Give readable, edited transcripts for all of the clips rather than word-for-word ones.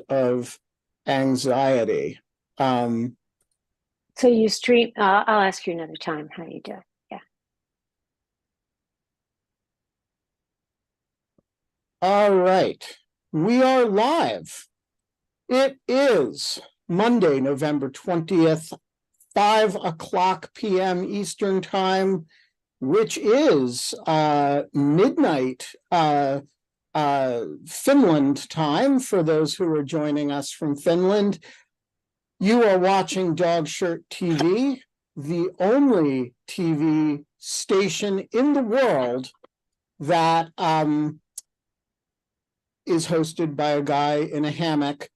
of anxiety. So you stream, I'll ask you another time how you do it. Yeah. All right, we are live. It is Monday, November 20th, 5 o'clock p.m. Eastern Time, which is midnight Finland time for those who are joining us from Finland. You are watching Dog Shirt TV, the only TV station in the world that is hosted by a guy in a hammock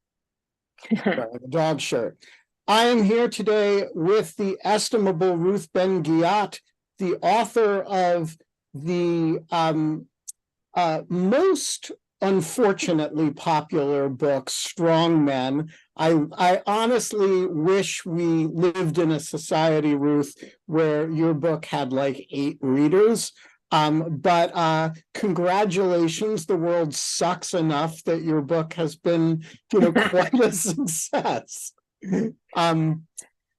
wearing a dog shirt. I am here today with the estimable Ruth Ben-Ghiat, the author of the most unfortunately popular book, Strongmen. I honestly wish we lived in a society, Ruth, where your book had like 8 readers. But congratulations, the world sucks enough that your book has been, quite a success.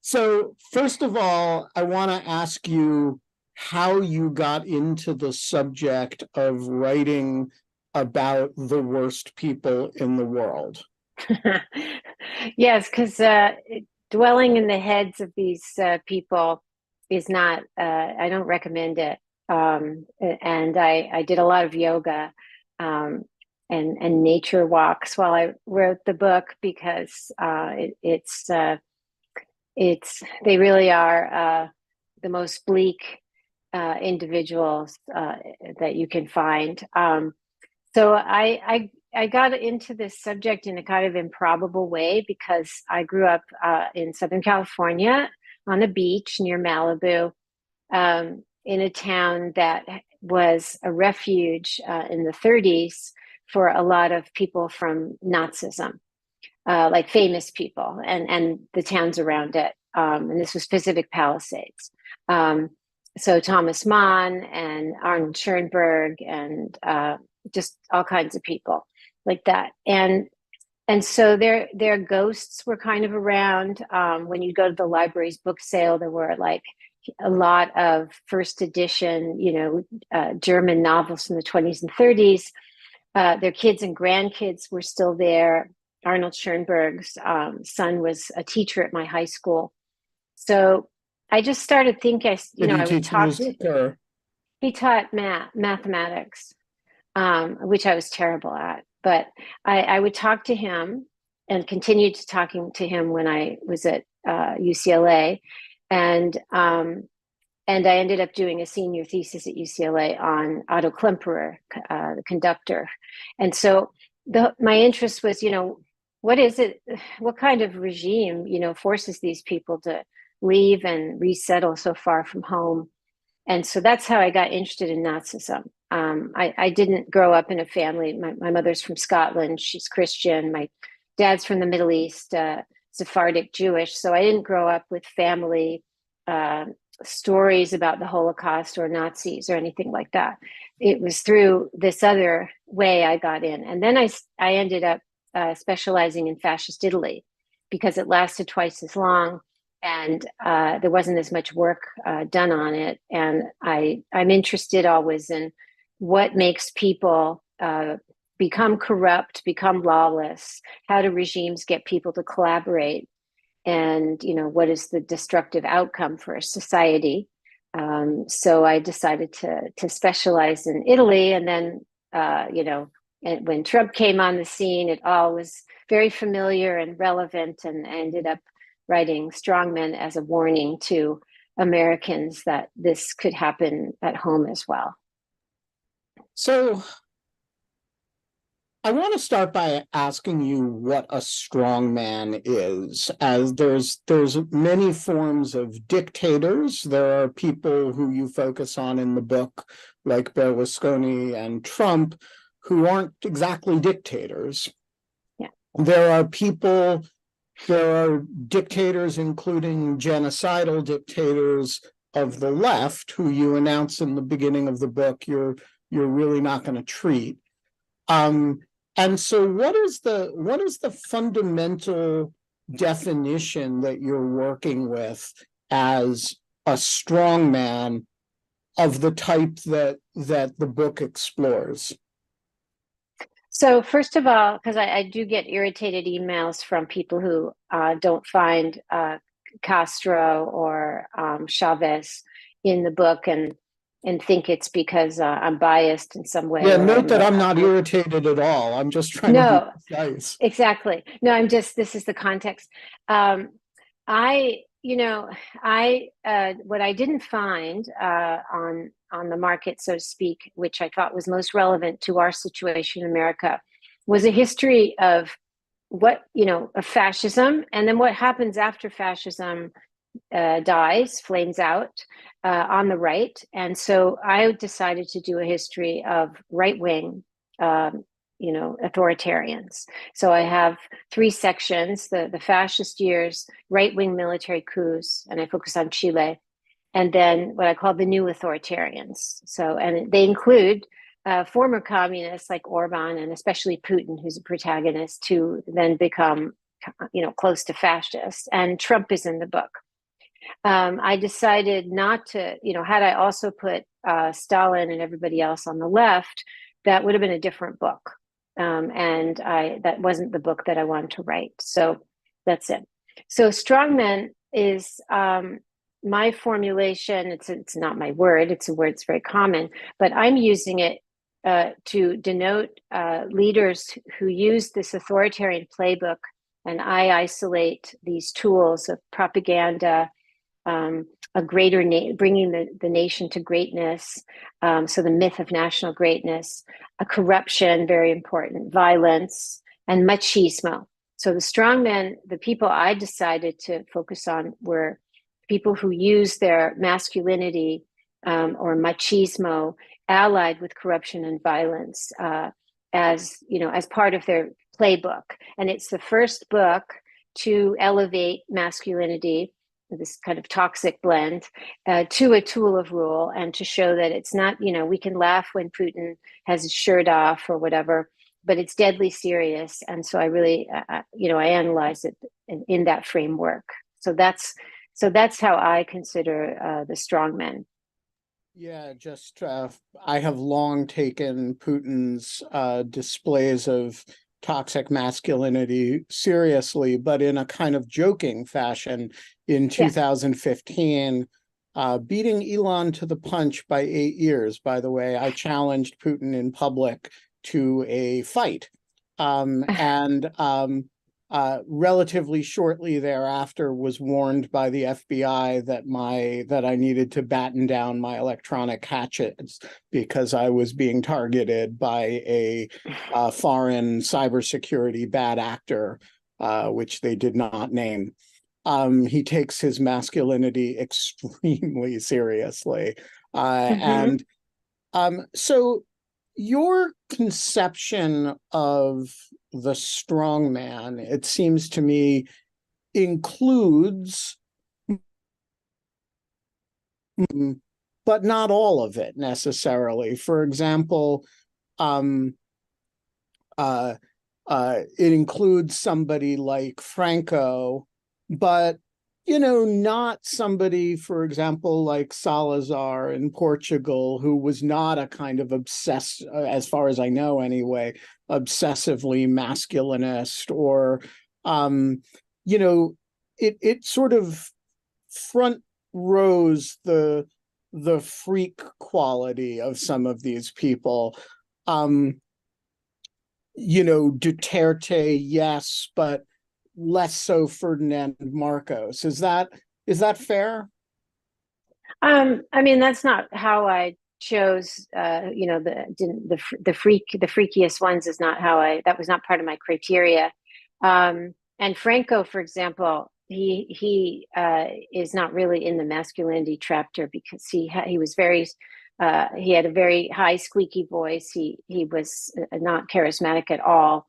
So first of all, I want to ask you how you got into the subject of writing about the worst people in the world. Yes, because dwelling in the heads of these people is not, I don't recommend it. And I did a lot of yoga and nature walks while I wrote the book because they really are the most bleak individuals that you can find. So I got into this subject in a kind of improbable way because I grew up in Southern California on a beach near Malibu, in a town that was a refuge in the 30s for a lot of people from Nazism, like famous people and the towns around it. And this was Pacific Palisades. So Thomas Mann and Arnold Schoenberg and just all kinds of people like that. And so their ghosts were kind of around. When you go to the library's book sale, there were like a lot of first edition, German novels from the 20s and 30s. Their kids and grandkids were still there. Arnold Schoenberg's son was a teacher at my high school. So I just started thinking, Did he I would teach talk music or? he taught mathematics, which I was terrible at. But I would talk to him and continued to talking to him when I was at UCLA. And I ended up doing a senior thesis at UCLA on Otto Klemperer, the conductor. And so my interest was, what is it? What kind of regime, forces these people to leave and resettle so far from home? And so that's how I got interested in Nazism. I didn't grow up in a family. My mother's from Scotland. She's Christian. My dad's from the Middle East, Sephardic Jewish. So I didn't grow up with family stories about the Holocaust or Nazis or anything like that. It was through this other way I got in. And then I ended up specializing in fascist Italy because it lasted twice as long and there wasn't as much work done on it. And I'm interested always in what makes people become corrupt, become lawless. How do regimes get people to collaborate? And what is the destructive outcome for a society? So I decided to specialize in Italy, and then and when Trump came on the scene, it all was very familiar and relevant, and I ended up writing Strongmen as a warning to Americans that this could happen at home as well. So I want to start by asking you what a strongman is, as there's many forms of dictators. There are people who you focus on in the book, like Berlusconi and Trump, who aren't exactly dictators. Yeah. There are dictators, including genocidal dictators of the left, who you announce in the beginning of the book you're really not going to treat. And so what is the fundamental definition that you're working with as a strong man of the type that the book explores? So first of all, because I do get irritated emails from people who don't find Castro or Chavez in the book and think it's because I'm biased in some way Yeah, or note that I'm not irritated at all. I'm just trying to be no, precise. exactly. No, I'm just, this is the context. I, what I didn't find on the market, so to speak, which I thought was most relevant to our situation in America, was a history of of fascism, and then what happens after fascism dies, flames out on the right. And so I decided to do a history of right wing, authoritarians. So I have three sections: the fascist years, right wing military coups, and I focus on Chile, and then what I call the new authoritarians. So, and they include former communists like Orban and especially Putin, who's a protagonist, to then become, close to fascists. And Trump is in the book. I decided not to, had I also put Stalin and everybody else on the left, that would have been a different book. And that wasn't the book that I wanted to write. So that's it. So Strongmen is my formulation. It's not my word. It's a word that's very common, but I'm using it to denote leaders who use this authoritarian playbook, and I isolate these tools of propaganda, a greater bringing the nation to greatness. So the myth of national greatness, a corruption, very important, violence, and machismo. So the strongmen, the people I decided to focus on were people who use their masculinity or machismo allied with corruption and violence as part of their playbook. And it's the first book to elevate masculinity, this kind of toxic blend, to a tool of rule, and to show that it's not, we can laugh when Putin has his shirt off or whatever, but it's deadly serious. And so I really, I analyze it in that framework. So that's how I consider the strongmen. Yeah, just I have long taken Putin's displays of toxic masculinity seriously, but in a kind of joking fashion. In Yeah. 2015, beating Elon to the punch by 8 years, by the way, I challenged Putin in public to a fight. And relatively shortly thereafter was warned by the FBI that I needed to batten down my electronic hatchets because I was being targeted by a foreign cybersecurity bad actor, which they did not name. He takes his masculinity extremely seriously. Mm-hmm. And so your conception of the strong man, it seems to me, includes, but not all of it necessarily. For example, um, it includes somebody like Franco, but not somebody, for example, like Salazar in Portugal, who was not a kind of obsessed, as far as I know anyway, obsessively masculinist, or it sort of front rows the freak quality of some of these people. Duterte, yes, but less so Ferdinand Marcos. Is that fair? I mean, that's not how I chose. The freakiest ones is not how that was not part of my criteria. And Franco, for example, he is not really in the masculinity chapter because he was very he had a very high squeaky voice. He was not charismatic at all.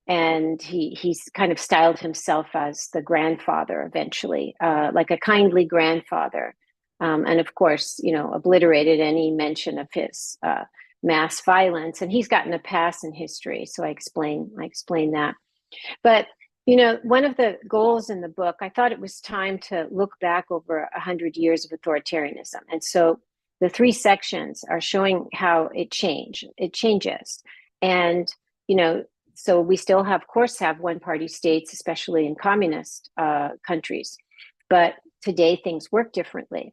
And he's kind of styled himself as the grandfather eventually, like a kindly grandfather, and of course, obliterated any mention of his mass violence. And he's gotten a pass in history, so I explain that. But one of the goals in the book, I thought it was time to look back over 100 years of authoritarianism. And so the 3 sections are showing how it changes. And, so we still have, of course, have one-party states, especially in communist countries. But today things work differently.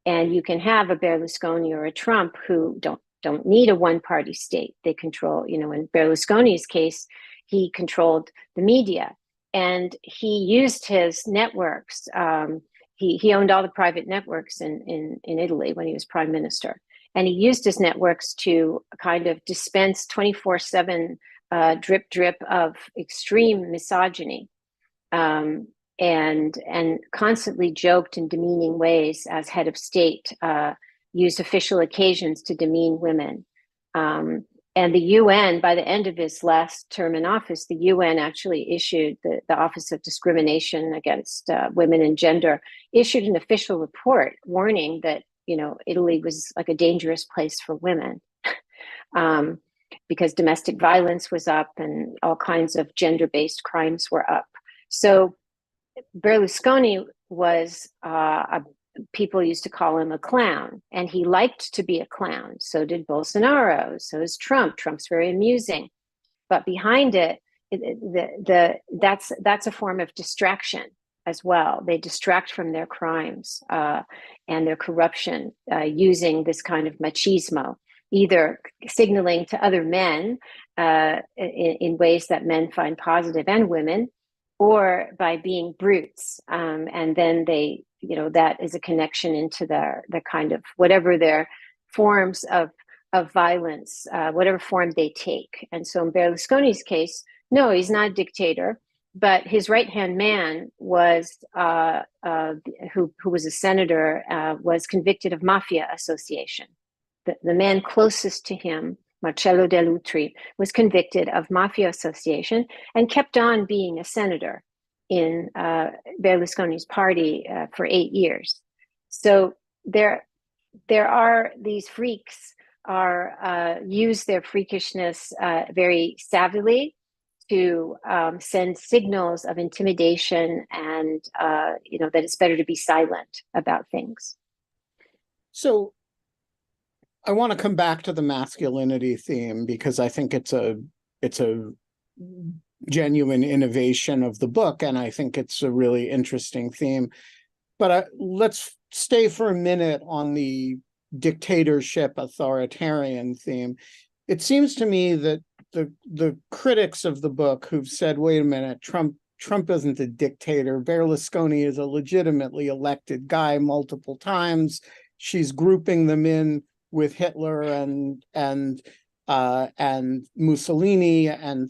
And you can have a Berlusconi or a Trump who don't need a one-party state. They control, in Berlusconi's case, he controlled the media, and he used his networks. He owned all the private networks in Italy when he was prime minister, and he used his networks to kind of dispense 24/7 drip of extreme misogyny, and constantly joked in demeaning ways as head of state. Used official occasions to demean women. And the UN, by the end of his last term in office, the UN actually issued, the Office of Discrimination Against Women and Gender, issued an official report warning that, Italy was like a dangerous place for women, because domestic violence was up and all kinds of gender-based crimes were up. So Berlusconi was people used to call him a clown, and he liked to be a clown. So did Bolsonaro. So is Trump. Trump's very amusing, but behind it, that's a form of distraction as well. They distract from their crimes and their corruption using this kind of machismo, either signaling to other men in ways that men find positive, and women, or by being brutes. And then they, that is a connection into the kind of whatever their forms of violence, whatever form they take. And so in Berlusconi's case, no, he's not a dictator, but his right-hand man was, who was a senator, was convicted of mafia association. The man closest to him, Marcello Dell'Utri, was convicted of mafia association and kept on being a senator in Berlusconi's party for 8 years. So there are these freaks use their freakishness very savvily to send signals of intimidation and that it's better to be silent about things. So I want to come back to the masculinity theme, because I think it's a genuine innovation of the book, and I think it's a really interesting theme. But let's stay for a minute on the dictatorship authoritarian theme. It seems to me that the critics of the book who've said, wait a minute, Trump isn't a dictator. Berlusconi is a legitimately elected guy multiple times. She's grouping them in with Hitler and Mussolini and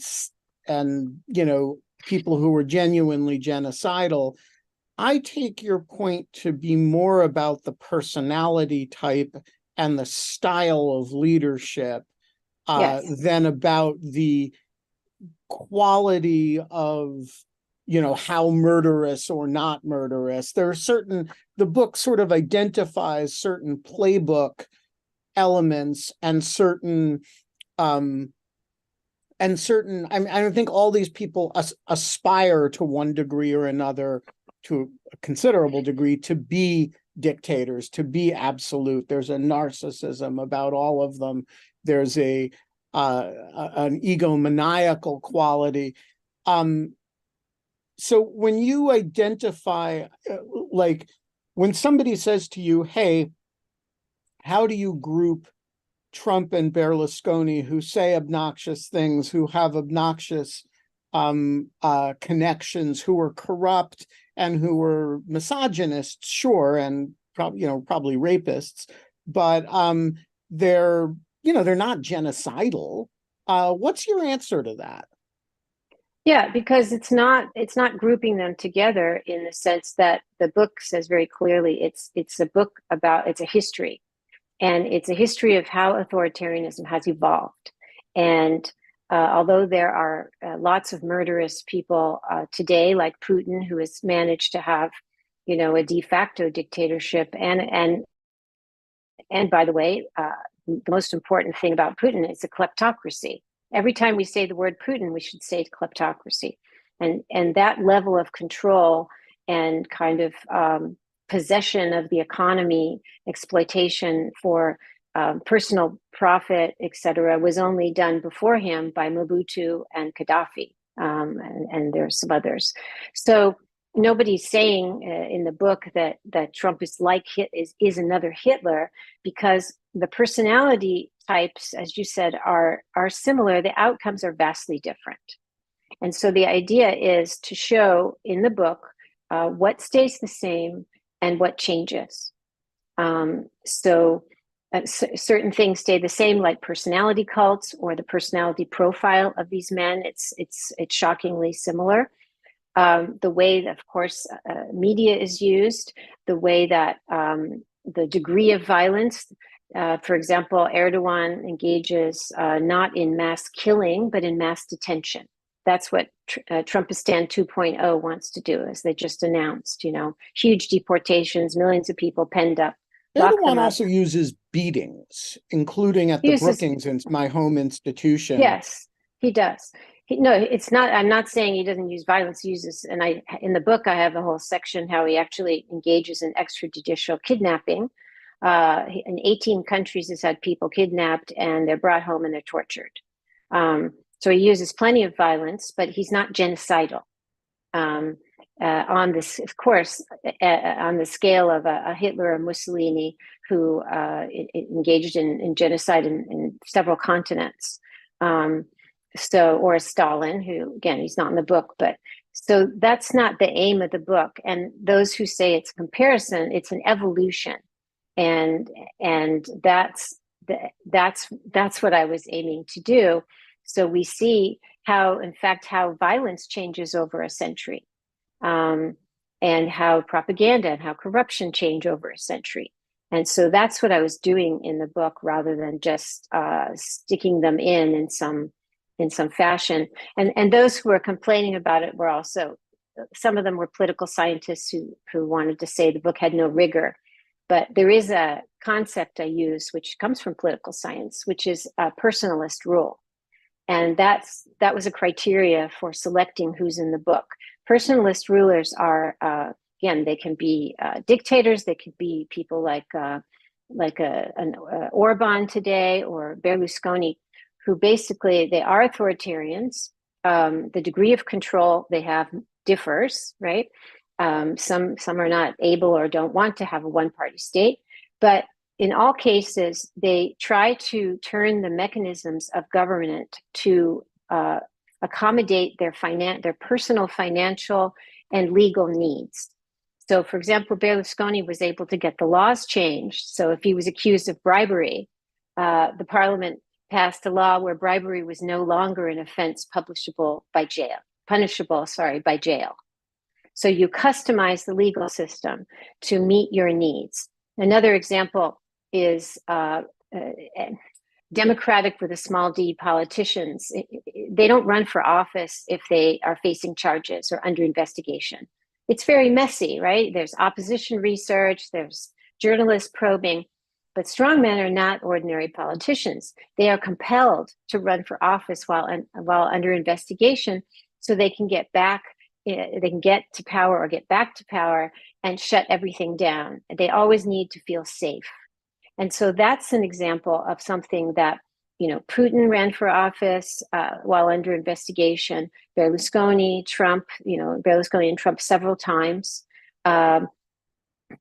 people who were genuinely genocidal. I take your point to be more about the personality type and the style of leadership Yes. than about the quality of how murderous or not murderous. There are the book sort of identifies certain playbook elements and certain I think all these people aspire to one degree or another, to a considerable degree, to be dictators, to be absolute. There's a narcissism about all of them. There's an egomaniacal quality. So when you identify, like when somebody says to you, hey, how do you group Trump and Berlusconi, who say obnoxious things, who have obnoxious connections, who are corrupt and who are misogynists, sure, and probably rapists, but they're not genocidal. What's your answer to that? Yeah, because it's not grouping them together in the sense that the book says very clearly it's a book about, it's a history. And it's a history of how authoritarianism has evolved. And although there are lots of murderous people today, like Putin, who has managed to have, a de facto dictatorship, and by the way, the most important thing about Putin is a kleptocracy. Every time we say the word Putin, we should say kleptocracy. And that level of control and kind of possession of the economy, exploitation for personal profit, etc., was only done before him by Mobutu and Gaddafi, and there's some others. So nobody's saying in the book that Trump is like is another Hitler, because the personality types, as you said, are similar. The outcomes are vastly different. And so the idea is to show in the book what stays the same and what changes. Certain things stay the same, like personality cults or the personality profile of these men. It's shockingly similar. The way that, of course, media is used, the way that the degree of violence. For example, Erdogan engages not in mass killing, but in mass detention. That's what Trumpistan 2.0 wants to do, as they just announced, huge deportations, millions of people penned up. Erdogan also uses beatings, including at the Brookings, my home institution. Yes, he does. No, it's not. I'm not saying he doesn't use violence. He uses, and in the book I have a whole section how he actually engages in extrajudicial kidnapping. In 18 countries, has had people kidnapped and they're brought home and they're tortured. So he uses plenty of violence, but he's not genocidal. On this, of course, on the scale of a Hitler or Mussolini, who engaged in genocide in several continents. Or Stalin, who, again, he's not in the book, but so that's not the aim of the book. And those who say it's a comparison, it's an evolution, and that's what I was aiming to do. So we see how, in fact, how violence changes over a century, and how propaganda and how corruption change over a century. And so that's what I was doing in the book, rather than just sticking them in some fashion. And those who were complaining about it were also, some of them were political scientists who wanted to say the book had no rigor. But there is a concept I use, which comes from political science, which is a personalist rule. And that was a criteria for selecting who's in the book. Personalist rulers are, again, they can be dictators. They could be people like an Orban today, or Berlusconi, who basically, they are authoritarians. The degree of control they have differs, right? Some are not able or don't want to have a one-party state, but in all cases, they try to turn the mechanisms of government to accommodate their personal, financial, and legal needs. So, for example, Berlusconi was able to get the laws changed. So if he was accused of bribery, the parliament passed a law where bribery was no longer an offense punishable by jail. So you customize the legal system to meet your needs. Another example is Democratic with a small d politicians. They don't run for office if they are facing charges or under investigation. It's very messy, right? There's opposition research, there's journalists probing, but strongmen are not ordinary politicians. They are compelled to run for office while under investigation, so they can get to power or get back to power and shut everything down. They always need to feel safe. And so that's an example of something that, Putin ran for office while under investigation, Berlusconi, Trump, Berlusconi and Trump several times, and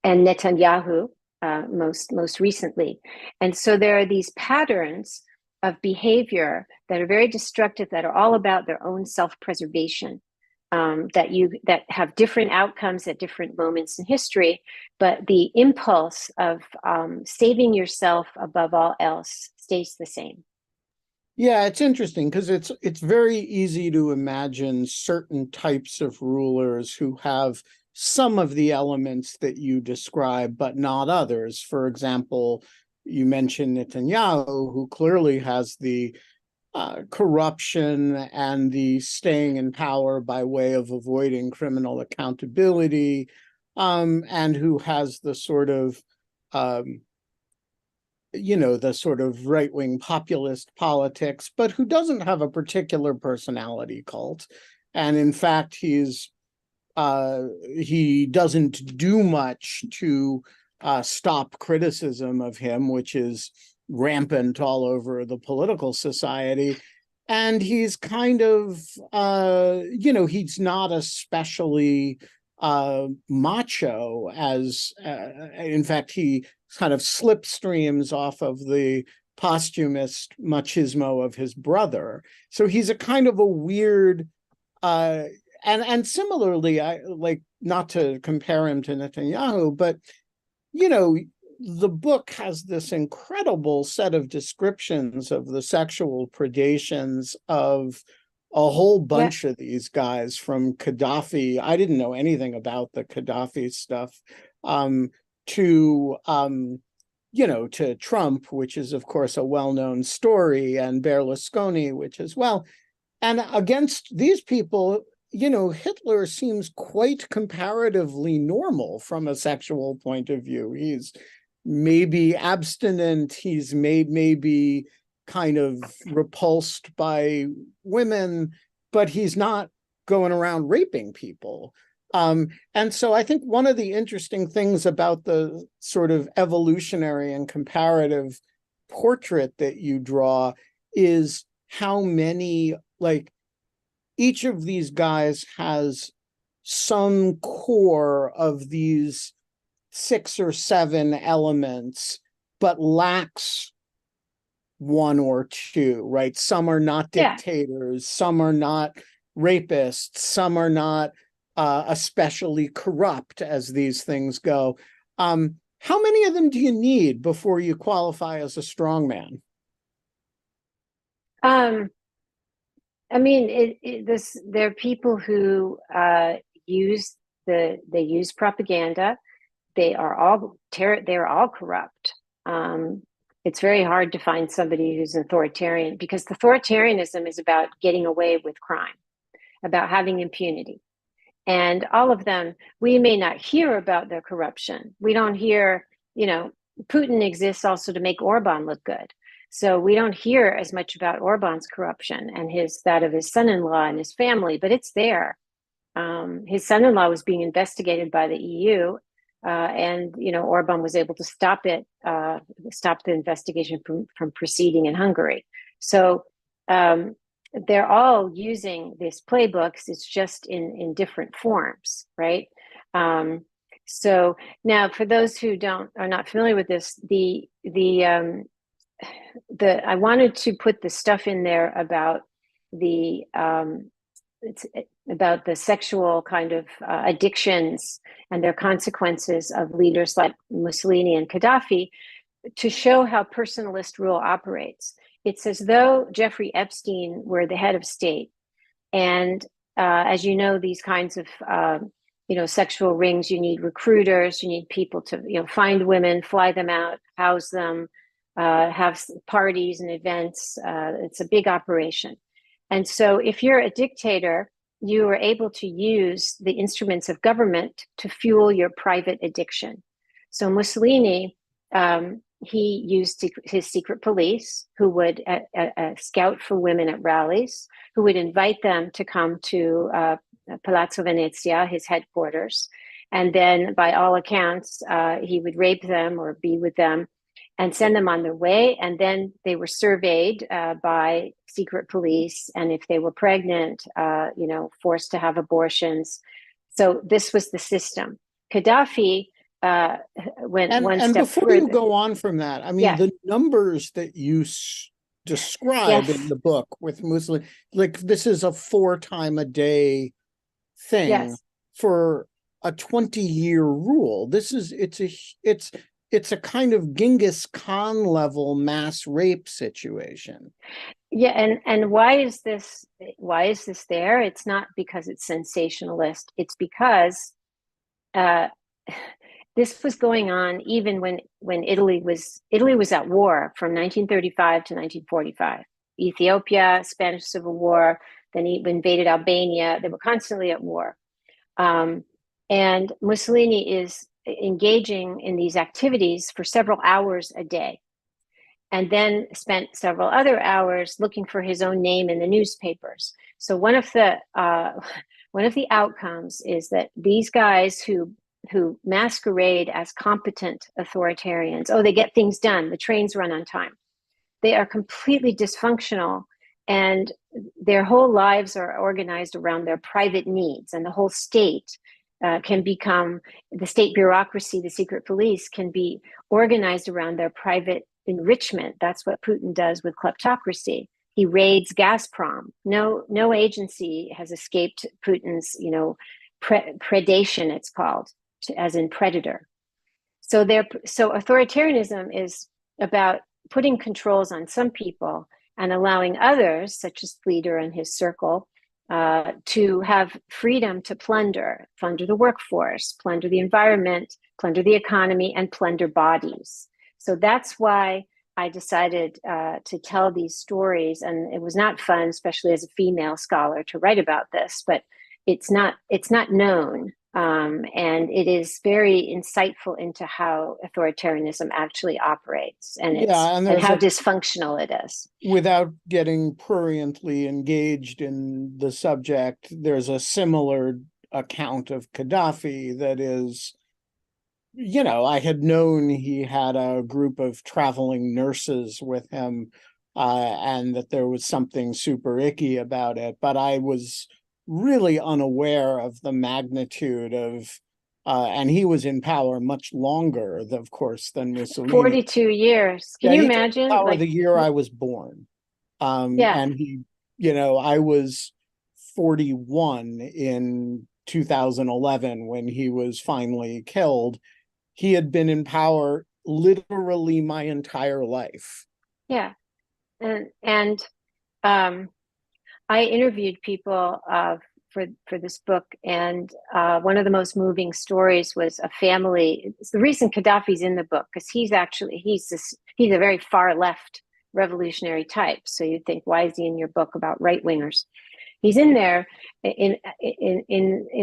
Netanyahu most recently. And so there are these patterns of behavior that are very destructive, that are all about their own self-preservation. That have different outcomes at different moments in history, but the impulse of saving yourself above all else stays the same. Yeah, it's interesting because it's very easy to imagine certain types of rulers who have some of the elements that you describe, but not others. For example, you mentioned Netanyahu, who clearly has the corruption and the staying in power by way of avoiding criminal accountability, and who has the sort of the sort of right-wing populist politics, but who doesn't have a particular personality cult. And in fact, he doesn't do much to stop criticism of him, which is rampant all over the political society. And he's kind of, he's not especially macho, as in fact, he kind of slipstreams off of the posthumous machismo of his brother. So he's a kind of a weird, and similarly, I like, not to compare him to Netanyahu, but the book has this incredible set of descriptions of the sexual predations of a whole Yeah. bunch of these guys, from Gaddafi. I didn't know anything about the Gaddafi stuff, to to Trump, which is of course a well-known story, and Berlusconi, which as well. And against these people, Hitler seems quite comparatively normal from a sexual point of view. He's maybe abstinent, he's maybe kind of repulsed by women, but he's not going around raping people. And so I think one of the interesting things about the sort of evolutionary and comparative portrait that you draw is how many, like, each of these guys has some core of these 6 or 7 elements, but lacks 1 or 2, right? Some are not dictators, some are not rapists, some are not especially corrupt, as these things go. How many of them do you need before you qualify as a strongman? I mean, there are people who use propaganda. They're all corrupt. It's very hard to find somebody who's authoritarian, because authoritarianism is about getting away with crime, about having impunity. And all of them, we may not hear about their corruption. We don't hear, Putin exists also to make Orban look good. So we don't hear as much about Orban's corruption and that of his son-in-law and his family, but it's there. His son-in-law was being investigated by the EU, and Orban was able to stop the investigation from proceeding in Hungary. So they're all using these playbooks. It's just in different forms, right? So now, for those who are not familiar with this, I wanted to put the stuff in there about about the sexual kind of addictions and their consequences of leaders like Mussolini and Gaddafi, to show how personalist rule operates. It's as though Jeffrey Epstein were the head of state. And as you know, these kinds of sexual rings, you need recruiters, you need people to find women, fly them out, house them, have parties and events. It's a big operation. And so if you're a dictator, you are able to use the instruments of government to fuel your private addiction. So Mussolini, he used his secret police, who would scout for women at rallies, who would invite them to come to Palazzo Venezia, his headquarters. And then, by all accounts, he would rape them or be with them and send them on their way. And then they were surveyed by secret police. And if they were pregnant, forced to have abortions. So this was the system. Gaddafi went one step before further. You go on from that, I mean, the numbers that you describe in the book with Mussolini, like, this is a 4 time a day thing for a 20-year rule. It's a kind of Genghis Khan level mass rape situation. Yeah, and why is this there? It's not because it's sensationalist. It's because this was going on even when Italy was at war from 1935 to 1945. Ethiopia, Spanish Civil War, then he invaded Albania. They were constantly at war. And Mussolini is engaging in these activities for several hours a day. and then spent several other hours looking for his own name in the newspapers. So one of the outcomes is that these guys who masquerade as competent authoritarians, oh, they get things done, the trains run on time, they are completely dysfunctional, and their whole lives are organized around their private needs, and the whole state can become, the state bureaucracy, the secret police can be organized around their private enrichment. That's what Putin does with kleptocracy. He raids Gazprom. No agency has escaped Putin's, predation, it's called, as in predator. So authoritarianism is about putting controls on some people and allowing others, such as the leader and his circle, to have freedom to plunder the workforce, plunder the environment, plunder the economy, and plunder bodies. So that's why I decided to tell these stories. And it was not fun, especially as a female scholar, to write about this, but it's not known. And it is very insightful into how authoritarianism actually operates, and how dysfunctional it is. Without getting pruriently engaged in the subject, there's a similar account of Gaddafi that is, I had known he had a group of traveling nurses with him, and that there was something super icky about it, but I was really unaware of the magnitude of, and he was in power much longer, of course, than Mussolini. 42 years. Can you imagine? Power the year I was born. And he, I was 41 in 2011 when he was finally killed. He had been in power literally my entire life. Yeah. And I interviewed people for this book, and one of the most moving stories was a family. It's the reason Gaddafi's in the book, because he's a very far left revolutionary type. So you'd think, why is he in your book about right wingers? He's in there in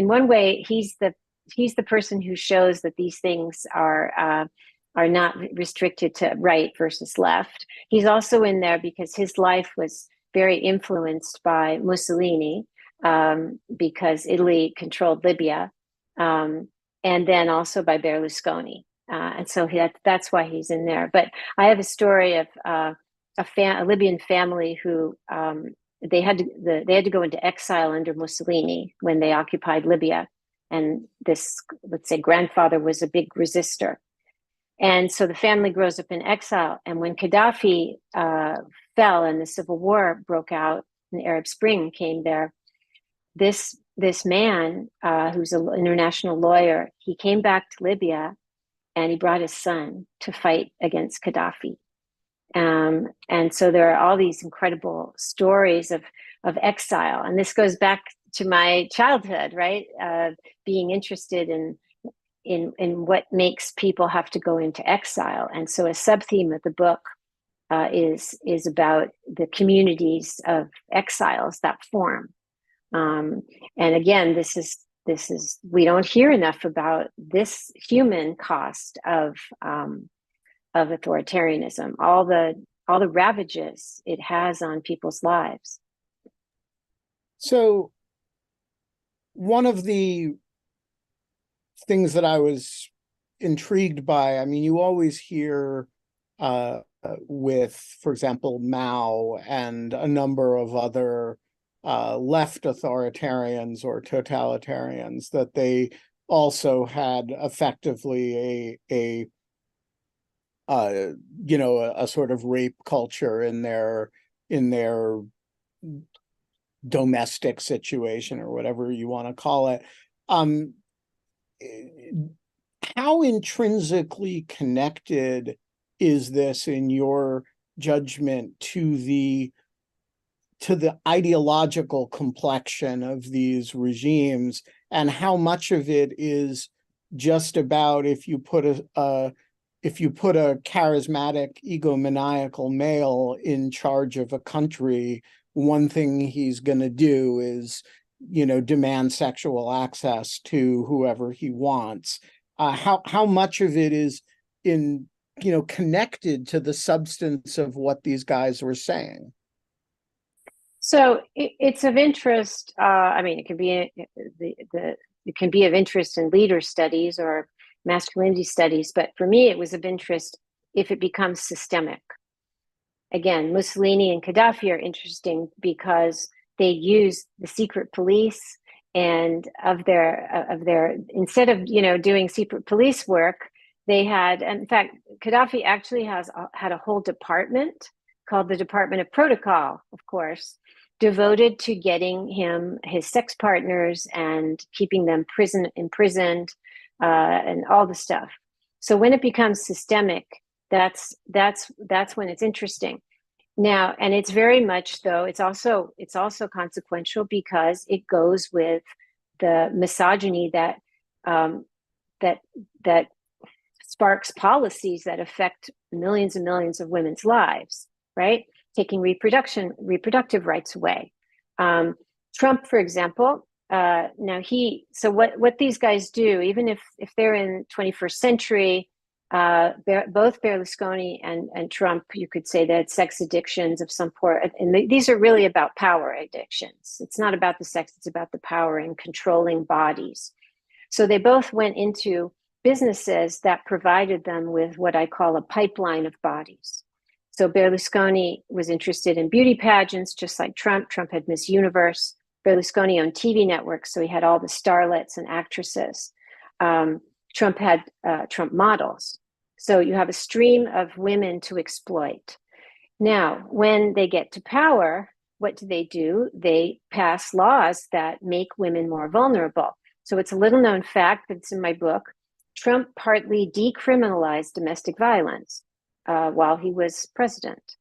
one way. He's the person who shows that these things are not restricted to right versus left. He's also in there because his life was very influenced by Mussolini, because Italy controlled Libya, and then also by Berlusconi. And so that's why he's in there. But I have a story of a Libyan family who they had to go into exile under Mussolini when they occupied Libya. And this, let's say, grandfather was a big resistor. And so the family grows up in exile. And when Gaddafi fell and the civil war broke out and the Arab Spring came there, this man, who's an international lawyer, he came back to Libya and he brought his son to fight against Gaddafi. And so there are all these incredible stories of exile. And this goes back to my childhood, right? Being interested in what makes people have to go into exile. And so a sub-theme of the book is about the communities of exiles that form. And again, this is we don't hear enough about this human cost of authoritarianism, all the ravages it has on people's lives. So one of the things that I was intrigued by, I mean, you always hear with, for example, Mao and a number of other left authoritarians or totalitarians, that they also had effectively a sort of rape culture in their domestic situation, or whatever you want to call it. How intrinsically connected is this, in your judgment, to the ideological complexion of these regimes, and how much of it is just about, if you put a charismatic, egomaniacal male in charge of a country, one thing he's going to do is, demand sexual access to whoever he wants. How much of it is in connected to the substance of what these guys were saying. So it's of interest. I mean, it can be it can be of interest in leader studies or masculinity studies, but for me, it was of interest if it becomes systemic. Again, Mussolini and Gaddafi are interesting because they use the secret police and of their instead of doing secret police work, they had, in fact, Gaddafi actually had a whole department called the Department of Protocol, of course, devoted to getting him his sex partners and keeping them imprisoned, and all the stuff. So when it becomes systemic, that's when it's interesting. Now, and it's very much, though, it's also consequential because it goes with the misogyny that that sparks policies that affect millions and millions of women's lives, right? Taking reproductive rights away. Trump, for example, so what these guys do, even if they're in 21st century, both Berlusconi and Trump, you could say that sex addictions of some sort, and these are really about power addictions. It's not about the sex, it's about the power and controlling bodies. So they both went into businesses that provided them with what I call a pipeline of bodies. So Berlusconi was interested in beauty pageants, just like Trump. Trump had Miss Universe. Berlusconi owned TV networks, so he had all the starlets and actresses. Trump had Trump models. So you have a stream of women to exploit. Now, when they get to power, what do? They pass laws that make women more vulnerable. So it's a little known fact that's in my book. Trump partly decriminalized domestic violence while he was president,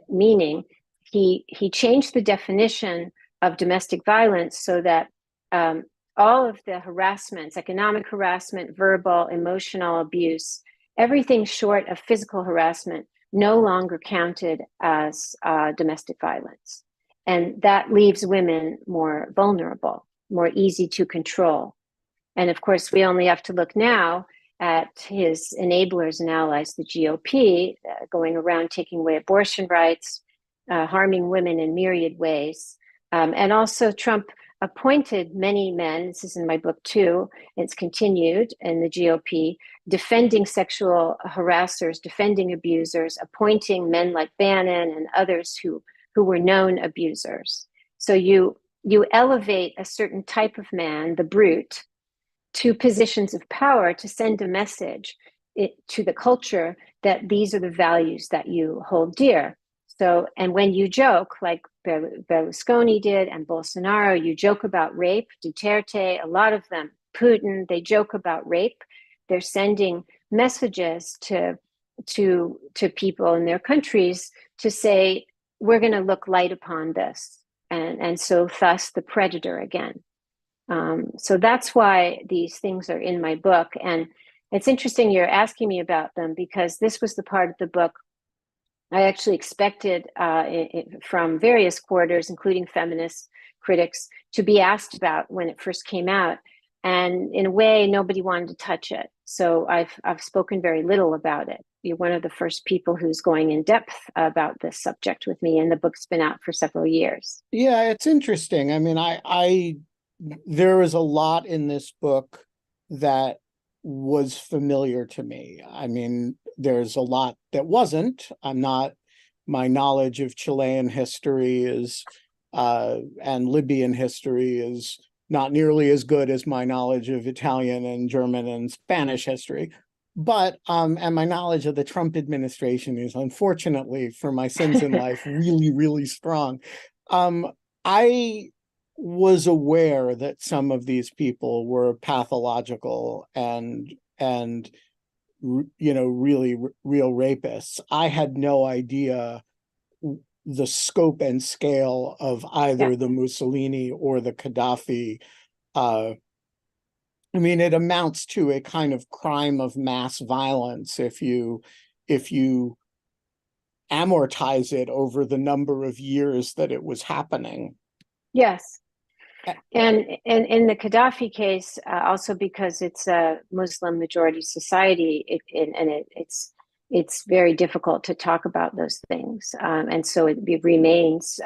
meaning he changed the definition of domestic violence so that all of the harassments, economic harassment, verbal, emotional abuse, everything short of physical harassment no longer counted as domestic violence. And that leaves women more vulnerable, more easy to control. And of course, we only have to look now at his enablers and allies, the GOP, going around taking away abortion rights, harming women in myriad ways. And also Trump appointed many men, this is in my book too, it's continued in the GOP, defending sexual harassers, defending abusers, appointing men like Bannon and others who were known abusers. So you elevate a certain type of man, the brute, to positions of power to send a message to the culture that these are the values that you hold dear. So, and when you joke, like Berlusconi did and Bolsonaro, you joke about rape, Duterte, a lot of them, Putin, they joke about rape. They're sending messages to people in their countries to say, we're going to look light upon this. And so thus the predator again. So that's why these things are in my book. And it's interesting you're asking me about them because this was the part of the book I actually expected from various quarters, including feminist critics, to be asked about when it first came out. And in a way, nobody wanted to touch it. So I've spoken very little about it. You're one of the first people who's going in depth about this subject with me, and the book's been out for several years. Yeah, it's interesting. I mean, there is a lot in this book that was familiar to me. I mean, there's a lot that wasn't. My knowledge of Chilean history is and Libyan history is not nearly as good as my knowledge of Italian and German and Spanish history. But and my knowledge of the Trump administration is, unfortunately, for my sins in life, really, really strong. I was aware that some of these people were pathological and really real rapists. I had no idea the scope and scale of either the Mussolini or the Gaddafi. I mean, it amounts to a kind of crime of mass violence if you amortize it over the number of years that it was happening. Yes. And in the Gaddafi case, also because it's a Muslim majority society, it's very difficult to talk about those things, and so it remains,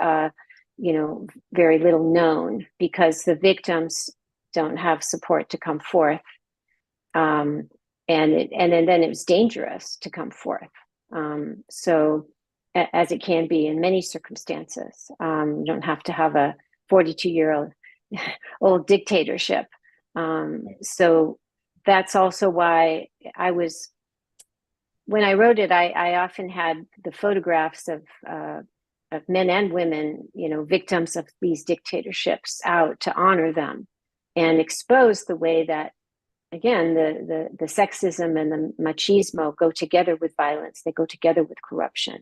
very little known because the victims don't have support to come forth, and then it was dangerous to come forth. So, as it can be in many circumstances, you don't have to have a 42-year-old old dictatorship. So that's also why when I wrote it, I often had the photographs of men and women, victims of these dictatorships out to honor them and expose the way that, again, the sexism and the machismo go together with violence. They go together with corruption.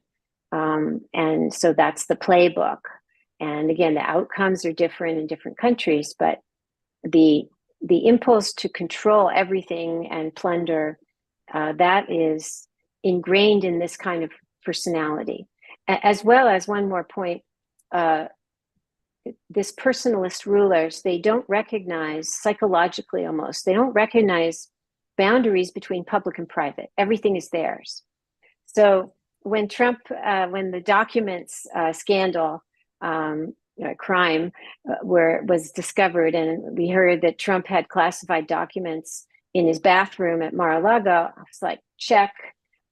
And so that's the playbook. And again, the outcomes are different in different countries, but the impulse to control everything and plunder, that is ingrained in this kind of personality. As well as one more point, this personalist rulers, they don't recognize, psychologically almost, they don't recognize boundaries between public and private. Everything is theirs. So when the documents scandal, crime was discovered, and we heard that Trump had classified documents in his bathroom at Mar-a-Lago, I was like, check,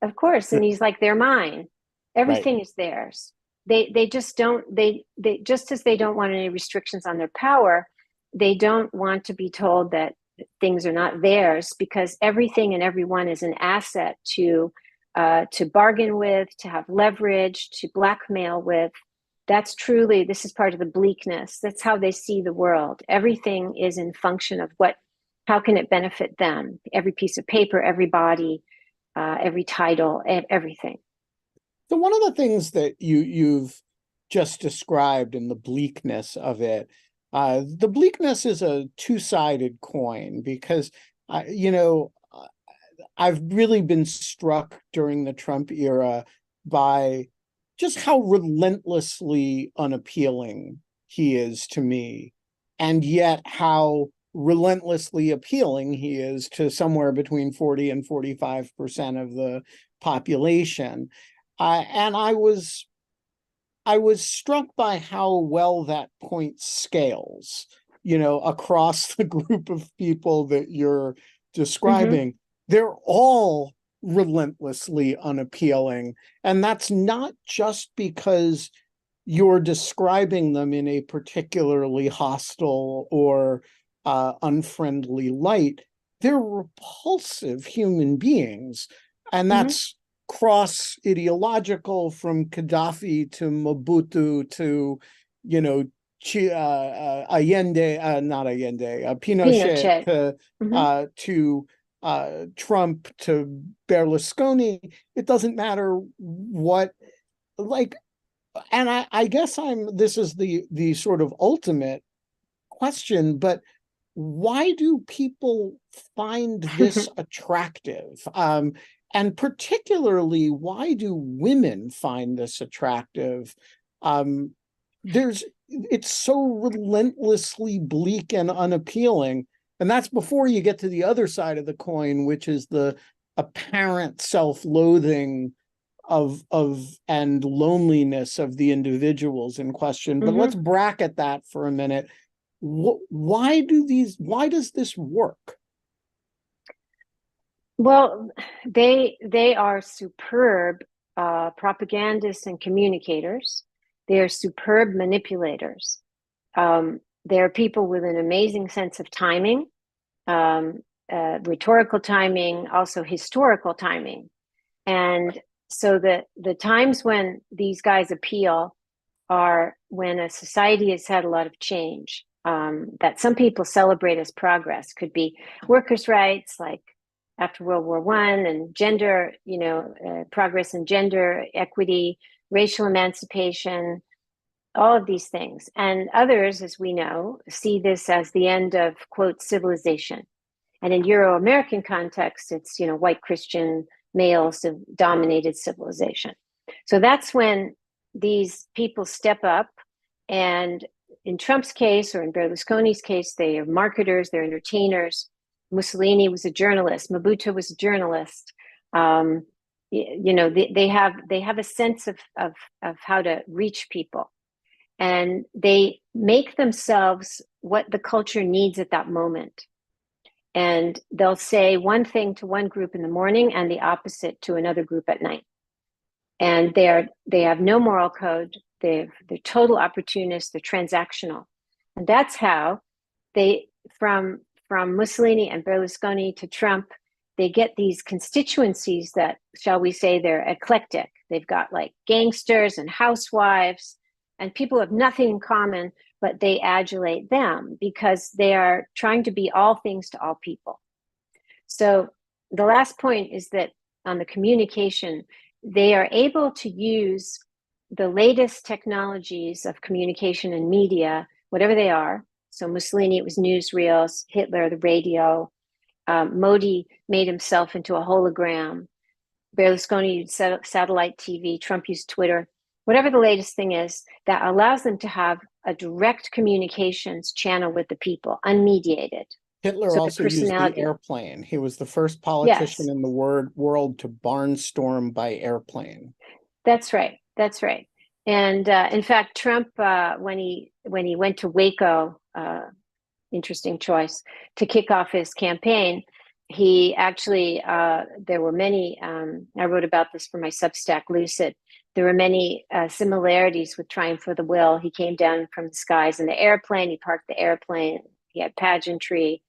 of course. And he's like, they're mine. Everything right. is theirs. They just don't, they just as they don't want any restrictions on their power, they don't want to be told that things are not theirs, because everything and everyone is an asset to bargain with, to have leverage, to blackmail with. This is part of the bleakness. That's how they see the world. Everything is in function of how can it benefit them? Every piece of paper, every body, every title, everything. So one of the things that you've just described in the bleakness of it, the bleakness is a two-sided coin, because, I've really been struck during the Trump era by just how relentlessly unappealing he is to me, and yet how relentlessly appealing he is to somewhere between 40 and 45% of the population. And I was struck by how well that point scales, across the group of people that you're describing. Mm-hmm. They're all relentlessly unappealing. And that's not just because you're describing them in a particularly hostile or unfriendly light. They're repulsive human beings. And that's cross-ideological, from Gaddafi to Mobutu to, Pinochet. To Trump to Berlusconi. It doesn't matter what, and I guess this is the sort of ultimate question, but why do people find this attractive? And particularly, why do women find this attractive? It's so relentlessly bleak and unappealing. And that's before you get to the other side of the coin, which is the apparent self-loathing of and loneliness of the individuals in question. But let's bracket that for a minute. Why does this work? Well, they are superb propagandists and communicators. They are superb manipulators. They're people with an amazing sense of timing, rhetorical timing, also historical timing. And so the times when these guys appeal are when a society has had a lot of change, that some people celebrate as progress. Could be workers' rights, like after World War I, and gender, progress in gender equity, racial emancipation, all of these things. And others, as we know, see this as the end of, quote, civilization. And in Euro-American context, it's, white Christian males have dominated civilization. So that's when these people step up and in Trump's case or in Berlusconi's case, they are marketers, they're entertainers. Mussolini was a journalist. Mobutu was a journalist. They have a sense of how to reach people, and they make themselves what the culture needs at that moment. And they'll say one thing to one group in the morning and the opposite to another group at night. And they have no moral code. They're total opportunists. They're transactional, and that's how they from Mussolini and Berlusconi to Trump, they get these constituencies that, shall we say, they're eclectic. They've got like gangsters and housewives and people have nothing in common, but they adulate them because they are trying to be all things to all people. So the last point is that on the communication, they are able to use the latest technologies of communication and media, whatever they are. So Mussolini, it was newsreels, Hitler, the radio. Modi made himself into a hologram. Berlusconi used satellite TV. Trump used Twitter. Whatever the latest thing is, that allows them to have a direct communications channel with the people, unmediated. Hitler So also used the airplane. He was the first politician in the world to barnstorm by airplane. That's right. That's right. And in fact, Trump, when he went to Waco, interesting choice, to kick off his campaign, he actually, there were many, I wrote about this for my Substack, Lucid. There were many similarities with Triumph for the Will. He came down from the skies in the airplane. He parked the airplane. He had pageantry.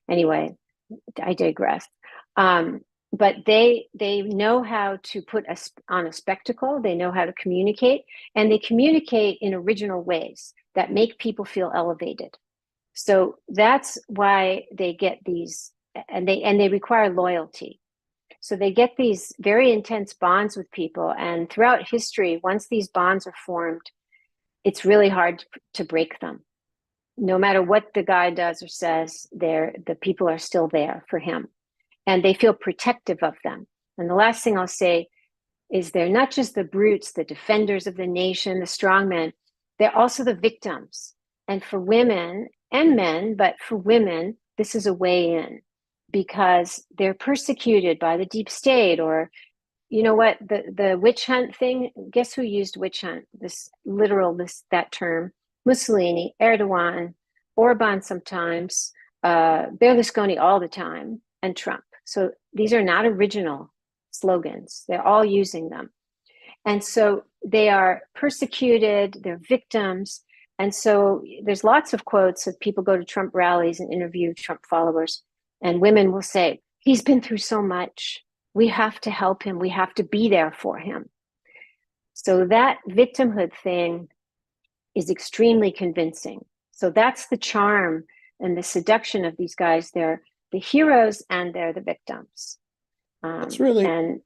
Anyway, I digress. But they know how to put on a spectacle. They know how to communicate, and they communicate in original ways that make people feel elevated. So that's why they get these, and they require loyalty. So they get these very intense bonds with people, and throughout history, once these bonds are formed, it's really hard to break them. No matter what the guy does or says, the people are still there for him, and they feel protective of them. And the last thing I'll say is they're not just the brutes, the defenders of the nation, the strongmen, they're also the victims. And for women and men, but for women, this is a way in, because they're persecuted by the deep state, or you know what, the witch hunt thing. Guess who used witch hunt? That term. Mussolini, Erdogan, Orban sometimes, Berlusconi all the time, and Trump. So these are not original slogans. They're all using them. And so they are persecuted, they're victims. And so there's lots of quotes of people go to Trump rallies and interview Trump followers, and women will say, he's been through so much. We have to help him. We have to be there for him. So that victimhood thing is extremely convincing. So that's the charm and the seduction of these guys. They're the heroes and they're the victims. It's really, and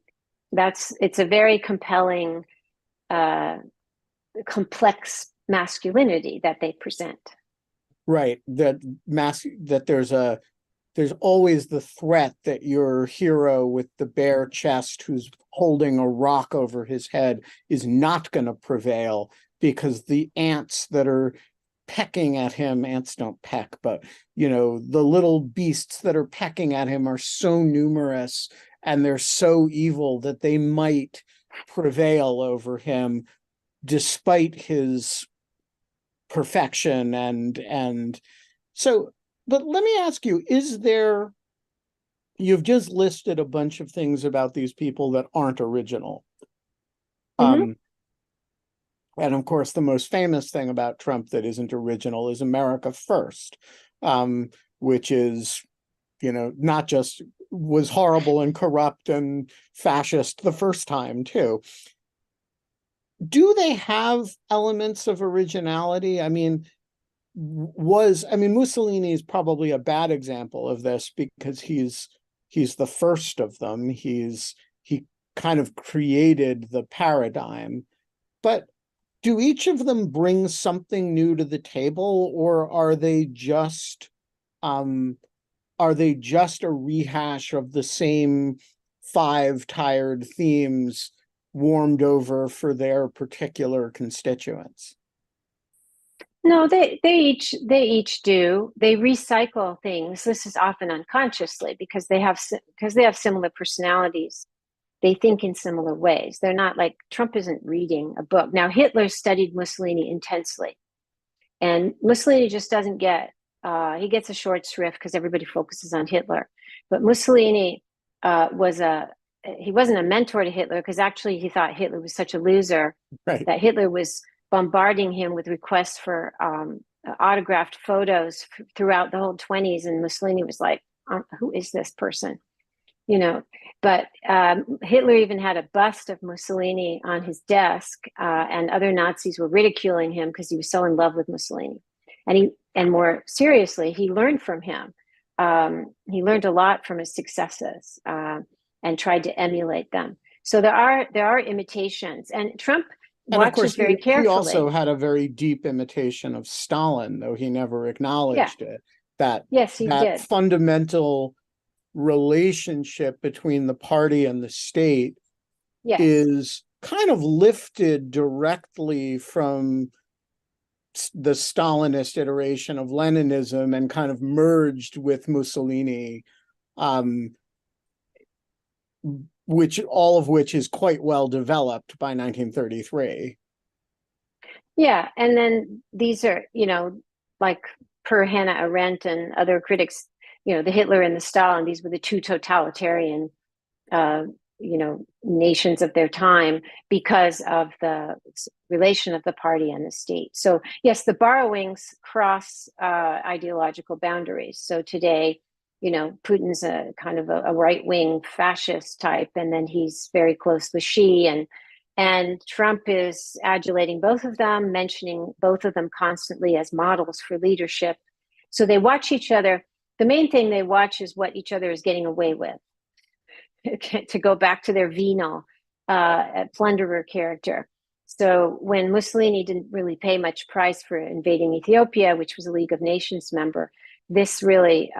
it's a very compelling, complex masculinity that they present. Right. That there's always the threat that your hero with the bare chest who's holding a rock over his head is not going to prevail, because the ants that are pecking at him, ants don't peck, but the little beasts that are pecking at him are so numerous and they're so evil that they might prevail over him despite his perfection. And so, but let me ask you, you've just listed a bunch of things about these people that aren't original. Mm-hmm. And of course, the most famous thing about Trump that isn't original is America First, which is, not just was horrible and corrupt and fascist the first time too. Do they have elements of originality? Mussolini is probably a bad example of this because he's the first of them. He kind of created the paradigm, but do each of them bring something new to the table, or are they just a rehash of the same 5 tired themes warmed over for their particular constituents? No, they each do. They recycle things. This is often unconsciously because they have similar personalities. They think in similar ways. They're not like Trump isn't reading a book. Now Hitler studied Mussolini intensely, and Mussolini just doesn't get. He gets a short shrift because everybody focuses on Hitler, but Mussolini was a he wasn't a mentor to Hitler because actually he thought Hitler was such a loser Right. that Hitler was bombarding him with requests for autographed photos throughout the whole 20s. And Mussolini was like, who is this person? You know, but Hitler even had a bust of Mussolini on his desk, and other Nazis were ridiculing him because he was so in love with Mussolini. And more seriously, he learned from him. He learned a lot from his successes and tried to emulate them. So there are imitations, and Trump And of course, watches very he also carefully. had a very deep imitation of Stalin, though he never Yeah, acknowledged it. That yes, he that did. fundamental relationship between the party and the state Yes. is kind of lifted directly from the Stalinist iteration of Leninism and kind of merged with Mussolini, um, all of which is quite well developed by 1933. Yeah, and then these are, like per Hannah Arendt and other critics, the Hitler and the Stalin, these were the two totalitarian, nations of their time because of the relation of the party and the state. So yes, the borrowings cross ideological boundaries. So today, Putin's a kind of a right-wing fascist type, and then he's very close with Xi, and Trump is adulating both of them, mentioning both of them constantly as models for leadership. So they watch each other. The main thing they watch is what each other is getting away with. To go back to their venal plunderer character. So when Mussolini didn't really pay much price for invading Ethiopia, which was a League of Nations member, this really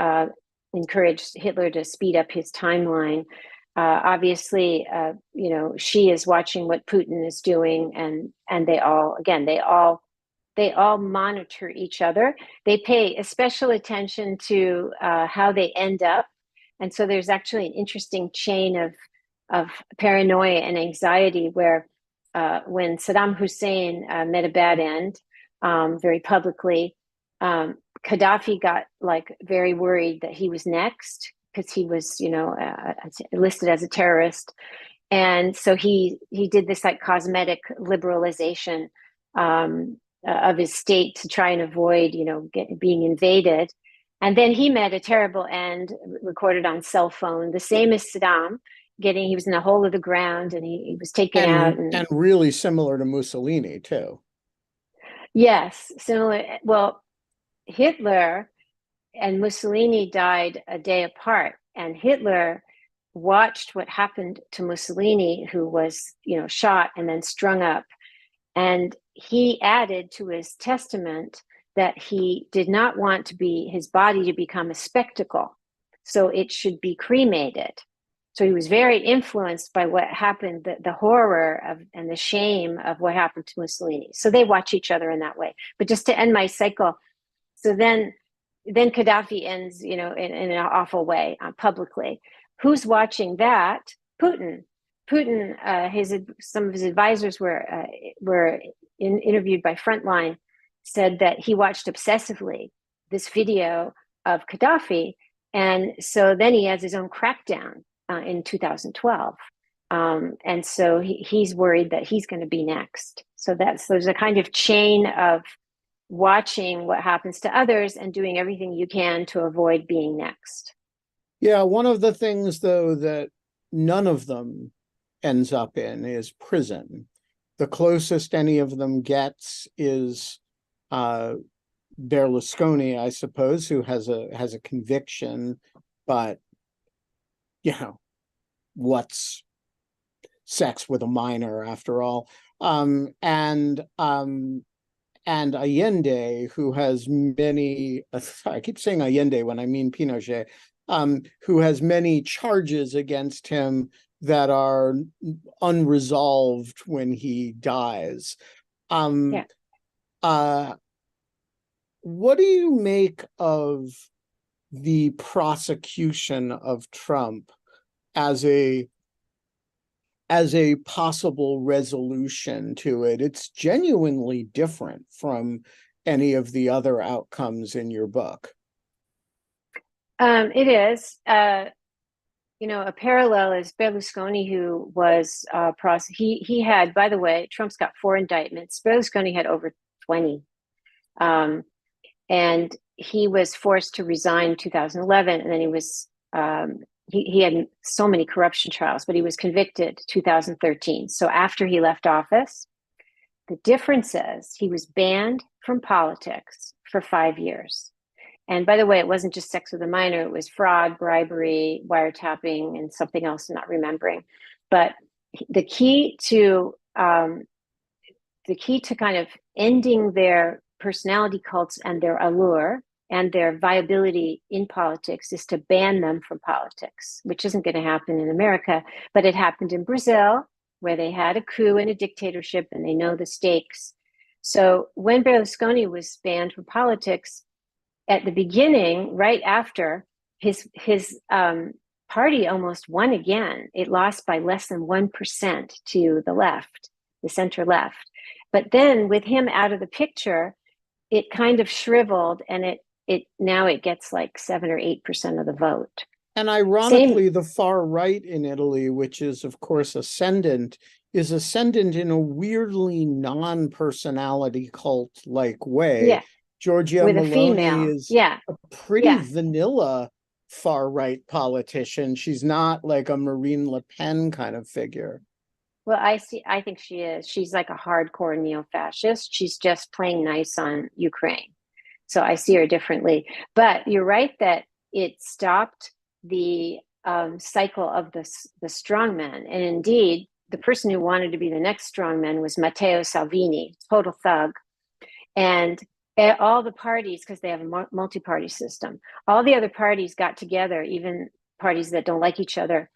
encouraged Hitler to speed up his timeline. Obviously, Xi is watching what Putin is doing, and they all monitor each other. They pay special attention to how they end up, and so there's actually an interesting chain of paranoia and anxiety where when Saddam Hussein met a bad end very publicly, Gaddafi got like very worried that he was next because he was, listed as a terrorist, and so he did this like cosmetic liberalization of his state to try and avoid, being invaded. And then he met a terrible end, recorded on cell phone, the same as Saddam. He was in a hole of the ground, and he was taken out. And really similar to Mussolini too. Yes, similar. Well, Hitler and Mussolini died a day apart, and Hitler watched what happened to Mussolini, who was, shot and then strung up. And he added to his testament that he did not want his body to become a spectacle. So it should be cremated. So he was very influenced by what happened, the horror and the shame of what happened to Mussolini. So they watch each other in that way. But just to end my cycle, so then Gaddafi ends, in an awful way publicly. Who's watching that? Putin. Some of his advisors were interviewed by Frontline, said that he watched obsessively this video of Gaddafi, and so then he has his own crackdown in 2012, and so he's worried that he's going to be next. So there's a kind of chain of watching what happens to others and doing everything you can to avoid being next. Yeah, one of the things though that none of them ends up in is prison. The closest any of them gets is Berlusconi, I suppose, who has a conviction, but what's sex with a minor after all? And Allende, who has many, I keep saying Allende when I mean Pinochet, who has many charges against him that are unresolved when he dies. Yeah. what do you make of the prosecution of Trump as a possible resolution to it? It's genuinely different from any of the other outcomes in your book. It is. A parallel is Berlusconi, who was he had, by the way, Trump's got 4 indictments. Berlusconi had over 20. And he was forced to resign in 2011, and then he was he had so many corruption trials, but he was convicted 2013. So after he left office, the difference is he was banned from politics for 5 years. And by the way, it wasn't just sex with a minor, it was fraud, bribery, wiretapping, and something else I'm not remembering. But the key to kind of ending their personality cults and their allure and their viability in politics is to ban them from politics, which isn't going to happen in America, but it happened in Brazil, where they had a coup and a dictatorship, and they know the stakes. So when Berlusconi was banned from politics, at the beginning, right after, his party almost won again. It lost by less than 1% to the left, the center left. But then with him out of the picture, it kind of shriveled, and now it gets like 7 or 8% of the vote. And ironically, the far right in Italy, which is of course ascendant, is ascendant in a weirdly non-personality cult-like way. Yeah. Giorgia With a Meloni female. is Yeah. a pretty Yeah. vanilla far-right politician. She's not like a Marine Le Pen kind of figure. Well, I think she is. She's like a hardcore neo-fascist. She's just playing nice on Ukraine. So I see her differently. But you're right that it stopped the cycle of the strongmen. And indeed, the person who wanted to be the next strongman was Matteo Salvini, total thug. And all the parties, because they have a multi-party system, all the other parties got together, even parties that don't like each other,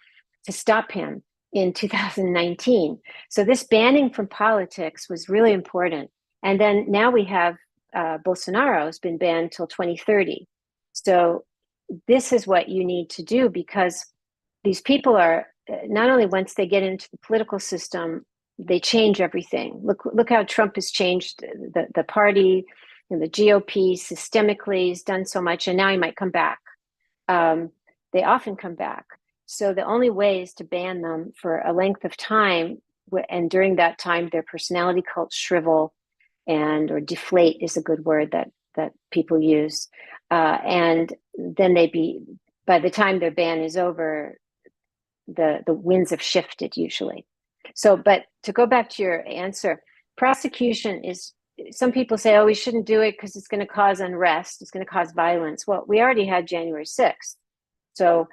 to stop him in 2019. So this banning from politics was really important. And then now we have Bolsonaro has been banned till 2030. So this is what you need to do, because these people are not only, once they get into the political system, they change everything. Look how Trump has changed the party and the GOP systemically. He's done so much, and now he might come back. They often come back. So the only way is to ban them for a length of time, and during that time, their personality cults shrivel, or deflate is a good word that people use. And then by the time their ban is over, the winds have shifted usually. So, but to go back to your answer, prosecution is, some people say, oh, we shouldn't do it because it's going to cause unrest, it's going to cause violence. Well, we already had January 6th. So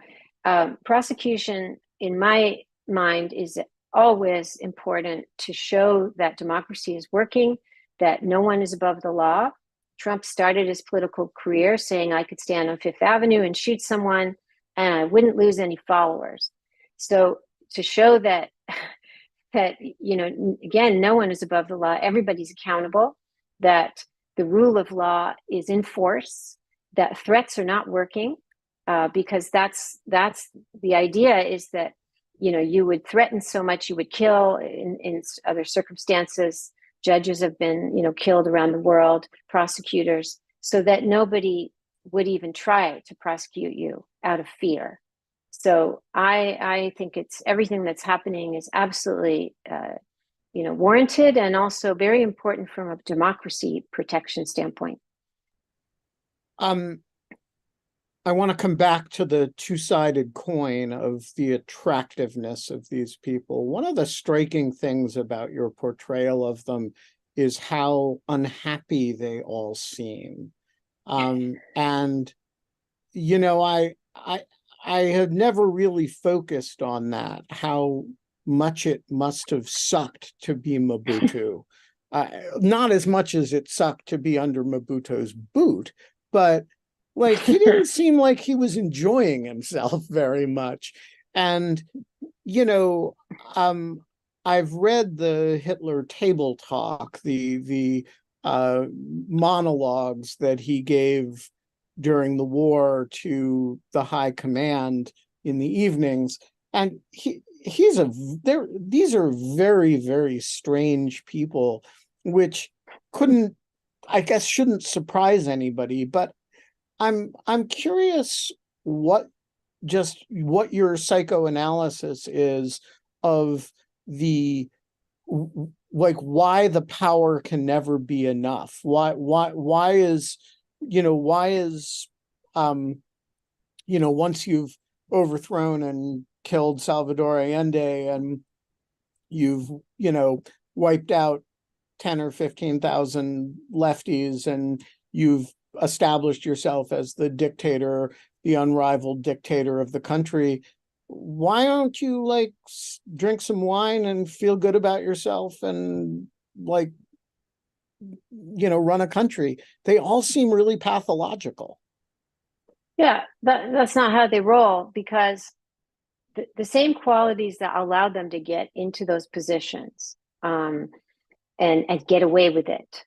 prosecution, in my mind, is always important to show that democracy is working, that no one is above the law. Trump started his political career saying I could stand on Fifth Avenue and shoot someone and I wouldn't lose any followers. So to show that again, no one is above the law, everybody's accountable, that the rule of law is in force, that threats are not working, because that's the idea, is that you would threaten so much you would kill. In other circumstances, judges have been killed around the world, prosecutors, so that nobody would even try to prosecute you out of fear. So I think it's, everything that's happening is absolutely warranted, and also very important from a democracy protection standpoint. I want to come back to the two-sided coin of the attractiveness of these people. One of the striking things about your portrayal of them is how unhappy they all seem. And I had never really focused on that, how much it must have sucked to be Mobutu. Not as much as it sucked to be under Mobutu's boot, but like, he didn't seem like he was enjoying himself very much. And, I've read the Hitler Table Talk, the uh, monologues that he gave during the war to the high command in the evenings. And these are very, very strange people, which couldn't, I guess, shouldn't surprise anybody. But I'm curious what your psychoanalysis is of the, like, why the power can never be enough. Why is, once you've overthrown and killed Salvador Allende, and you've, wiped out 10 or 15,000 lefties, and you've established yourself as the dictator, the unrivaled dictator of the country, why don't you, like, drink some wine and feel good about yourself and, like, run a country? They all seem really pathological. Yeah, that's not how they roll, because the same qualities that allowed them to get into those positions, and get away with it,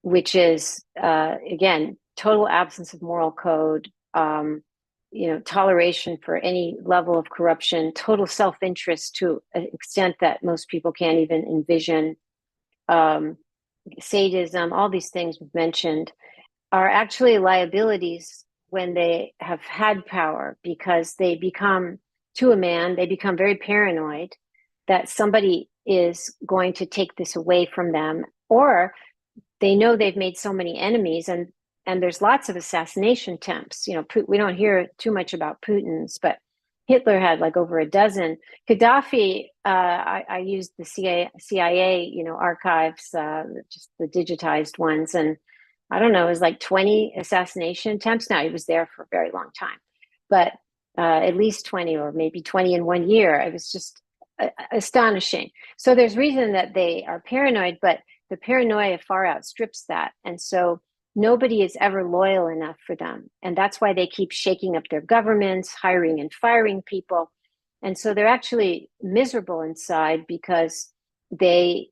which is, again, total absence of moral code, toleration for any level of corruption, total self-interest to an extent that most people can't even envision, sadism, all these things we've mentioned are actually liabilities when they have had power, because they become, to a man, they become very paranoid that somebody is going to take this away from them, or they know they've made so many enemies, and there's lots of assassination attempts. We don't hear too much about Putin's, but Hitler had like over a dozen. Gaddafi, I used the CIA, archives, just the digitized ones, and I don't know, it was like 20 assassination attempts. Now, he was there for a very long time, but at least 20, or maybe 20 in 1 year. It was just astonishing. So there's reason that they are paranoid, but the paranoia far outstrips that. And so nobody is ever loyal enough for them. And that's why they keep shaking up their governments, hiring and firing people. And so they're actually miserable inside, because they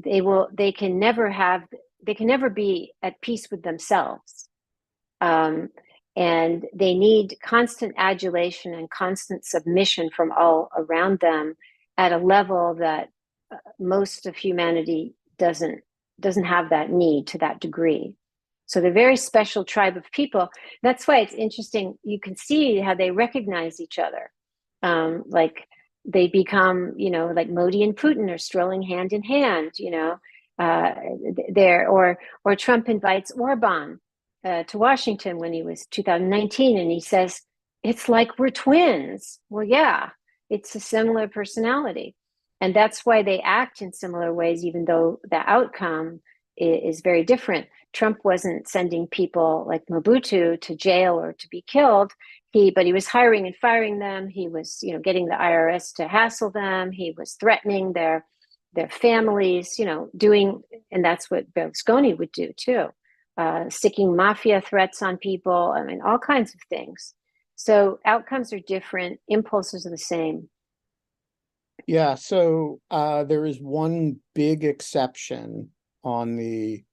can never be at peace with themselves. And they need constant adulation and constant submission from all around them at a level that most of humanity doesn't have that need to that degree. So they're a very special tribe of people. That's why it's interesting. You can see how they recognize each other. Like they become, like Modi and Putin are strolling hand in hand, there, or Trump invites Orban to Washington when he was 2019, and he says, it's like we're twins. Well, yeah, it's a similar personality. And that's why they act in similar ways, even though the outcome is very different. Trump wasn't sending people like Mobutu to jail or to be killed. But he was hiring and firing them. He was, getting the IRS to hassle them. He was threatening their families, doing, and that's what Berlusconi would do too, sticking mafia threats on people. I mean, all kinds of things. So outcomes are different. Impulses are the same. Yeah, so there is one big exception on the,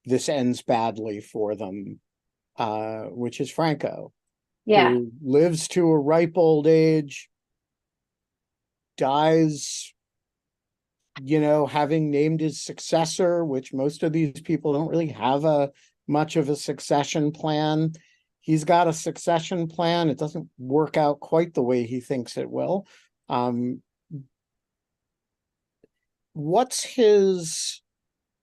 this ends badly for them, which is Franco, Yeah. who lives to a ripe old age, dies, having named his successor, which most of these people don't really have much of a succession plan. He's got a succession plan. It doesn't work out quite the way he thinks it will. What's his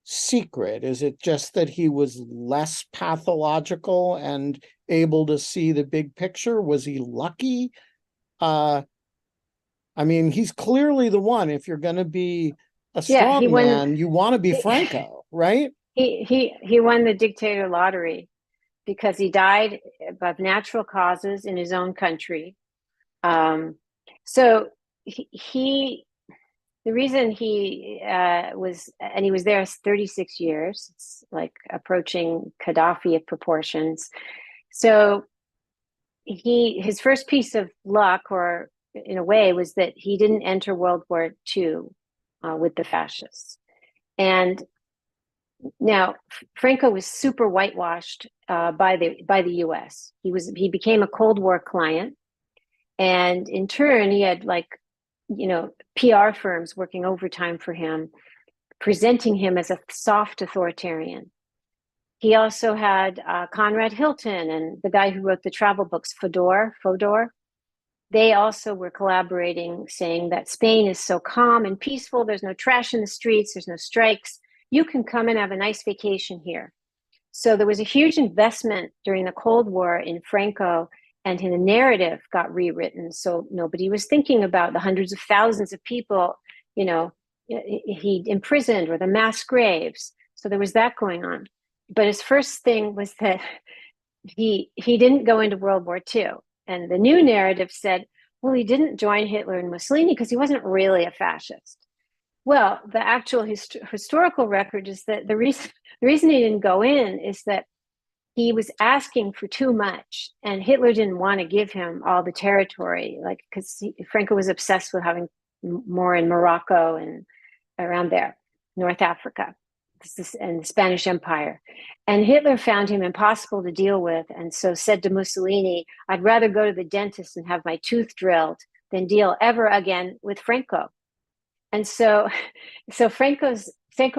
secret? Is it just that he was less pathological and able to see the big picture? Was he lucky? I mean, he's clearly the one. If you're going to be a strong man, you want to be Franco, right? He won the dictator lottery because he died of natural causes in his own country. So the reason he was there 36 years. It's like approaching Gaddafi of proportions. So his first piece of luck, or in a way, was that he didn't enter World War II with the fascists. And Now, Franco was super whitewashed by the U.S. He became a Cold War client, and in turn, he had like, PR firms working overtime for him, presenting him as a soft authoritarian. He also had Conrad Hilton and the guy who wrote the travel books, Fodor. They also were collaborating, saying that Spain is so calm and peaceful. There's no trash in the streets. There's no strikes. You can come and have a nice vacation here. So there was a huge investment during the Cold War in Franco, and the narrative got rewritten. So nobody was thinking about the hundreds of thousands of people, he imprisoned, or the mass graves. So there was that going on. But his first thing was that he didn't go into World War II. And the new narrative said, well, he didn't join Hitler and Mussolini because he wasn't really a fascist. Well, the actual historical record is that the reason he didn't go in is that he was asking for too much, and Hitler didn't want to give him all the territory, like, because Franco was obsessed with having more in Morocco and around there, North Africa, and the Spanish Empire. And Hitler found him impossible to deal with, and so said to Mussolini, I'd rather go to the dentist and have my tooth drilled than deal ever again with Franco. And so Franco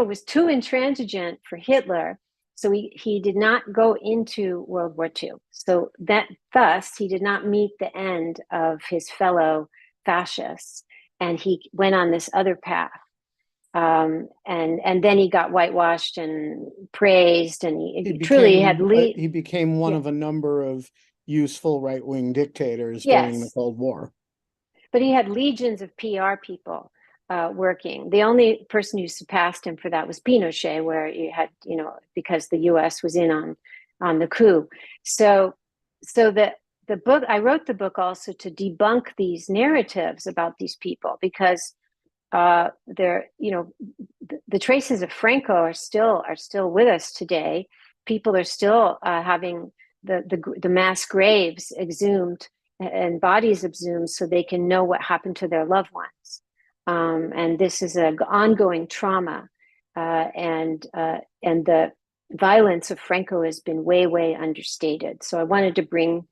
was too intransigent for Hitler, so he did not go into World War II. So thus he did not meet the end of his fellow fascists, and he went on this other path. And then he got whitewashed and praised, and he became one of a number of useful right-wing dictators during the Cold War. But he had legions of PR people working. The only person who surpassed him for that was Pinochet, where you had, because the U.S. was in on the coup. So the book, I wrote the book also to debunk these narratives about these people, because the traces of Franco are still with us today. People are still having the mass graves exhumed and bodies exhumed so they can know what happened to their loved ones. And this is an ongoing trauma, and the violence of Franco has been way understated. So I wanted to bring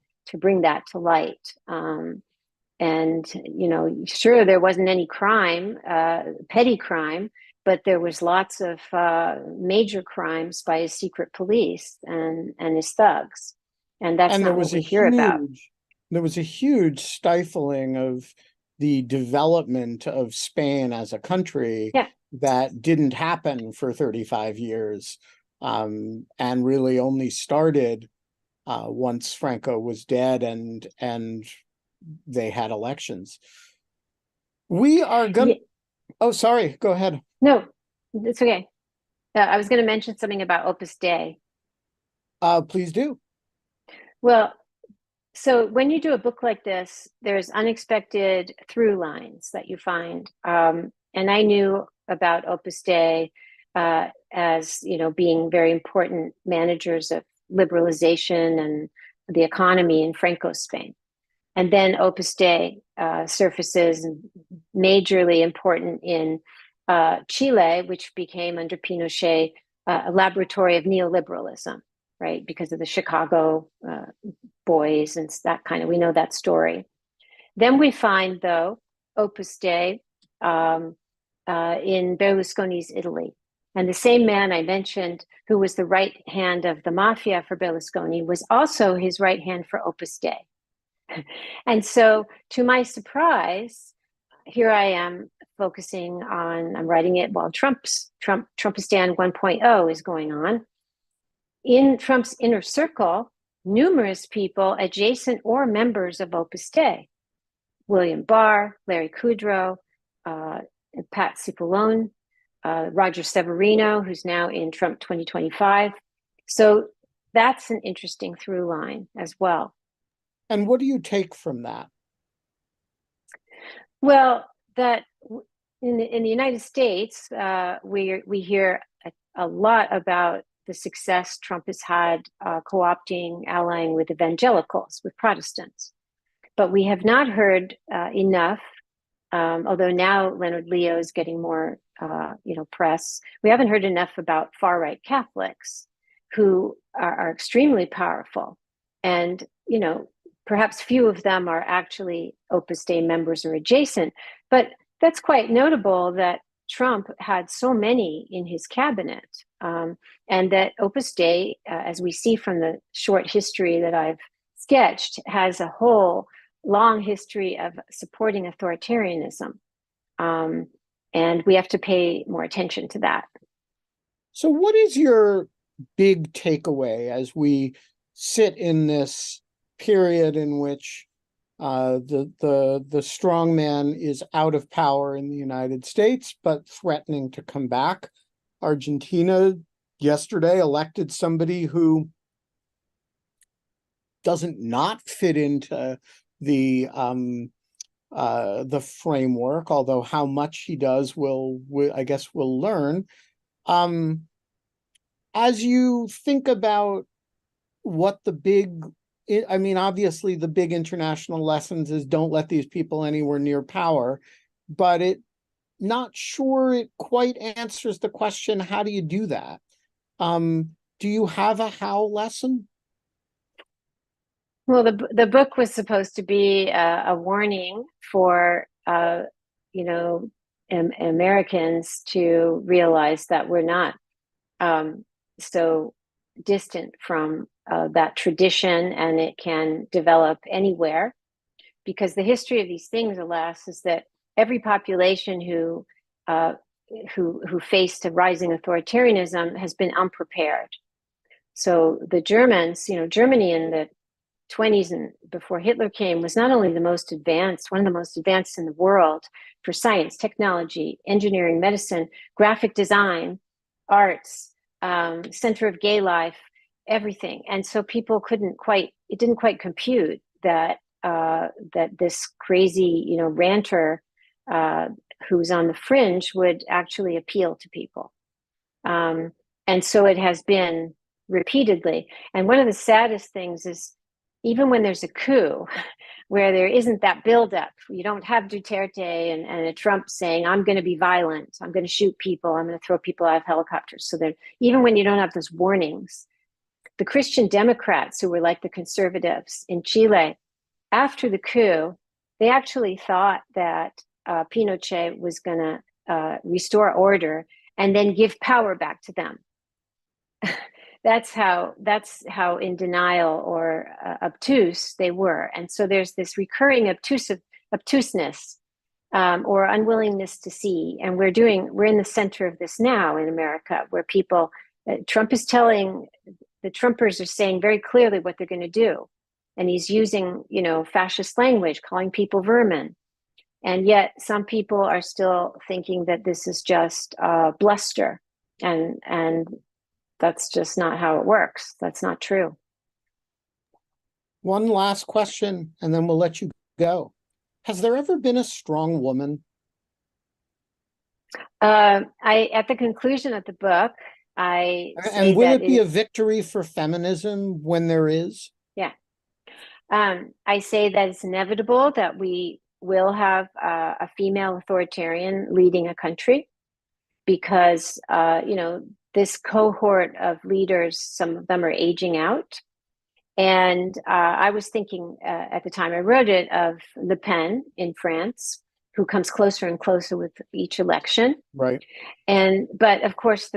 that to light. And sure, there wasn't any crime, petty crime, but there was lots of major crimes by his secret police and his thugs, and that's not what we hear about. There was a huge stifling of the development of Spain as a country that didn't happen for 35 years, and really only started once Franco was dead and they had elections. We are going to... Oh, sorry, go ahead. No, it's okay. I was going to mention something about Opus Dei. Please do. Well, so when you do a book like this, there's unexpected through lines that you find. And I knew about Opus Dei as, being very important managers of liberalization and the economy in Franco's Spain. And then Opus Dei surfaces majorly important in Chile, which became under Pinochet a laboratory of neoliberalism, right? Because of the Chicago boys and that kind of, we know that story. Then we find, though, Opus Dei in Berlusconi's Italy. And the same man I mentioned, who was the right hand of the mafia for Berlusconi, was also his right hand for Opus Dei. And so, to my surprise, here I am focusing on, I'm writing it while Trumpistan 1.0 is going on. In Trump's inner circle, numerous people adjacent or members of Opus Dei, William Barr, Larry Kudlow, Pat Cipollone, Roger Severino, who's now in Trump 2025. So that's an interesting through line as well. And what do you take from that? Well, that in the United States, we hear a lot about the success Trump has had co-opting, allying with evangelicals, with Protestants. But we have not heard enough Although now Leonard Leo is getting more, press. We haven't heard enough about far-right Catholics who are extremely powerful. And, perhaps few of them are actually Opus Dei members or adjacent. But that's quite notable that Trump had so many in his cabinet. And that Opus Dei, as we see from the short history that I've sketched, has a whole long history of supporting authoritarianism. And we have to pay more attention to that. So what is your big takeaway as we sit in this period in which the strongman is out of power in the United States, but threatening to come back? Argentina yesterday elected somebody who doesn't not fit into the framework, although how much he does, I guess we'll learn. As you think about what obviously the big international lessons is don't let these people anywhere near power, but not sure it quite answers the question, how do you do that? Do you have a how lesson? Well, the book was supposed to be a warning for Americans to realize that we're not so distant from that tradition, and it can develop anywhere. Because the history of these things, alas, is that every population who faced a rising authoritarianism has been unprepared. So the Germans, Germany in the 20s and before Hitler came was not only one of the most advanced in the world for science, technology, engineering, medicine, graphic design, arts, center of gay life, everything. And so people it didn't quite compute that this crazy, ranter who's on the fringe would actually appeal to people. And so it has been repeatedly. And one of the saddest things is, even when there's a coup where there isn't that buildup, you don't have Duterte and a Trump saying, I'm going to be violent, I'm going to shoot people, I'm going to throw people out of helicopters. So that even when you don't have those warnings, the Christian Democrats, who were like the conservatives in Chile, after the coup, they actually thought that Pinochet was going to restore order and then give power back to them. That's how in denial or obtuse they were. And so there's this recurring obtuseness or unwillingness to see. And we're in the center of this now in America, where people, Trump is telling, the Trumpers are saying very clearly what they're going to do. And he's using, fascist language, calling people vermin. And yet some people are still thinking that this is just bluster. And that's just not how it works. That's not true. One last question, and then we'll let you go. Has there ever been a strong woman? At the conclusion of the book, I say and will that it be a victory for feminism when there is? Yeah. I say that it's inevitable that we will have a female authoritarian leading a country, because, this cohort of leaders, some of them are aging out. And I was thinking at the time I wrote it of Le Pen in France, who comes closer and closer with each election. Right. But of course,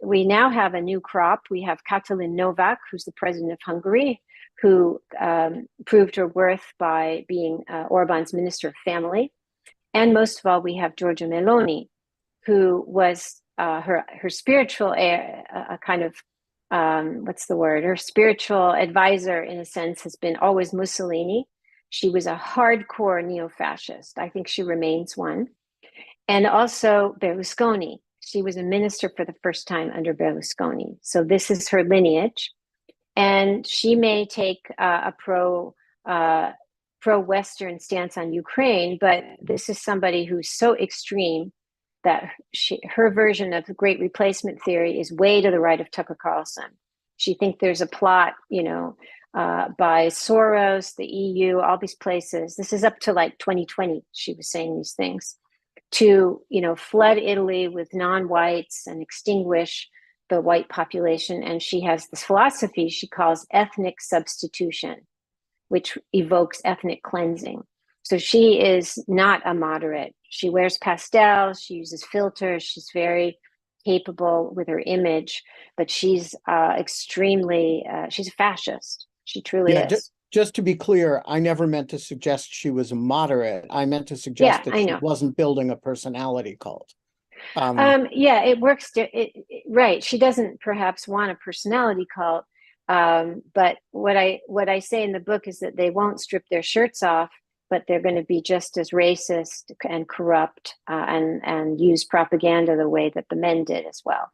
we now have a new crop. We have Katalin Novak, who's the president of Hungary, who proved her worth by being Orban's Minister of Family. And most of all, we have Giorgia Meloni, who was her spiritual her spiritual advisor, in a sense, has been always Mussolini. She was a hardcore neo-fascist. I think she remains one. And also Berlusconi. She was a minister for the first time under Berlusconi. So this is her lineage. And she may take a pro-Western stance on Ukraine, but this is somebody who's so extreme that her version of the great replacement theory is way to the right of Tucker Carlson. She thinks there's a plot, by Soros, the EU, all these places. This is up to like 2020. She was saying these things to, flood Italy with non-whites and extinguish the white population. And she has this philosophy she calls ethnic substitution, which evokes ethnic cleansing. So she is not a moderate. She wears pastels, she uses filters, she's very capable with her image, but she's she's a fascist. She truly Yeah, is. just to be clear, I never meant to suggest she was a moderate. I meant to Yeah, suggest that I she know. wasn't building a personality cult. Yeah, it works. Right. She doesn't perhaps want a personality cult. But what I say in the book is that they won't strip their shirts off, but they're going to be just as racist and corrupt, and use propaganda the way that the men did as well.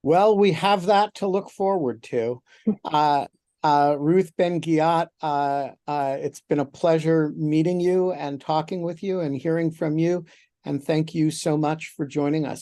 Well, we have that to look forward to. Ruth Ben-Ghiat, it's been a pleasure meeting you and talking with you and hearing from you. And thank you so much for joining us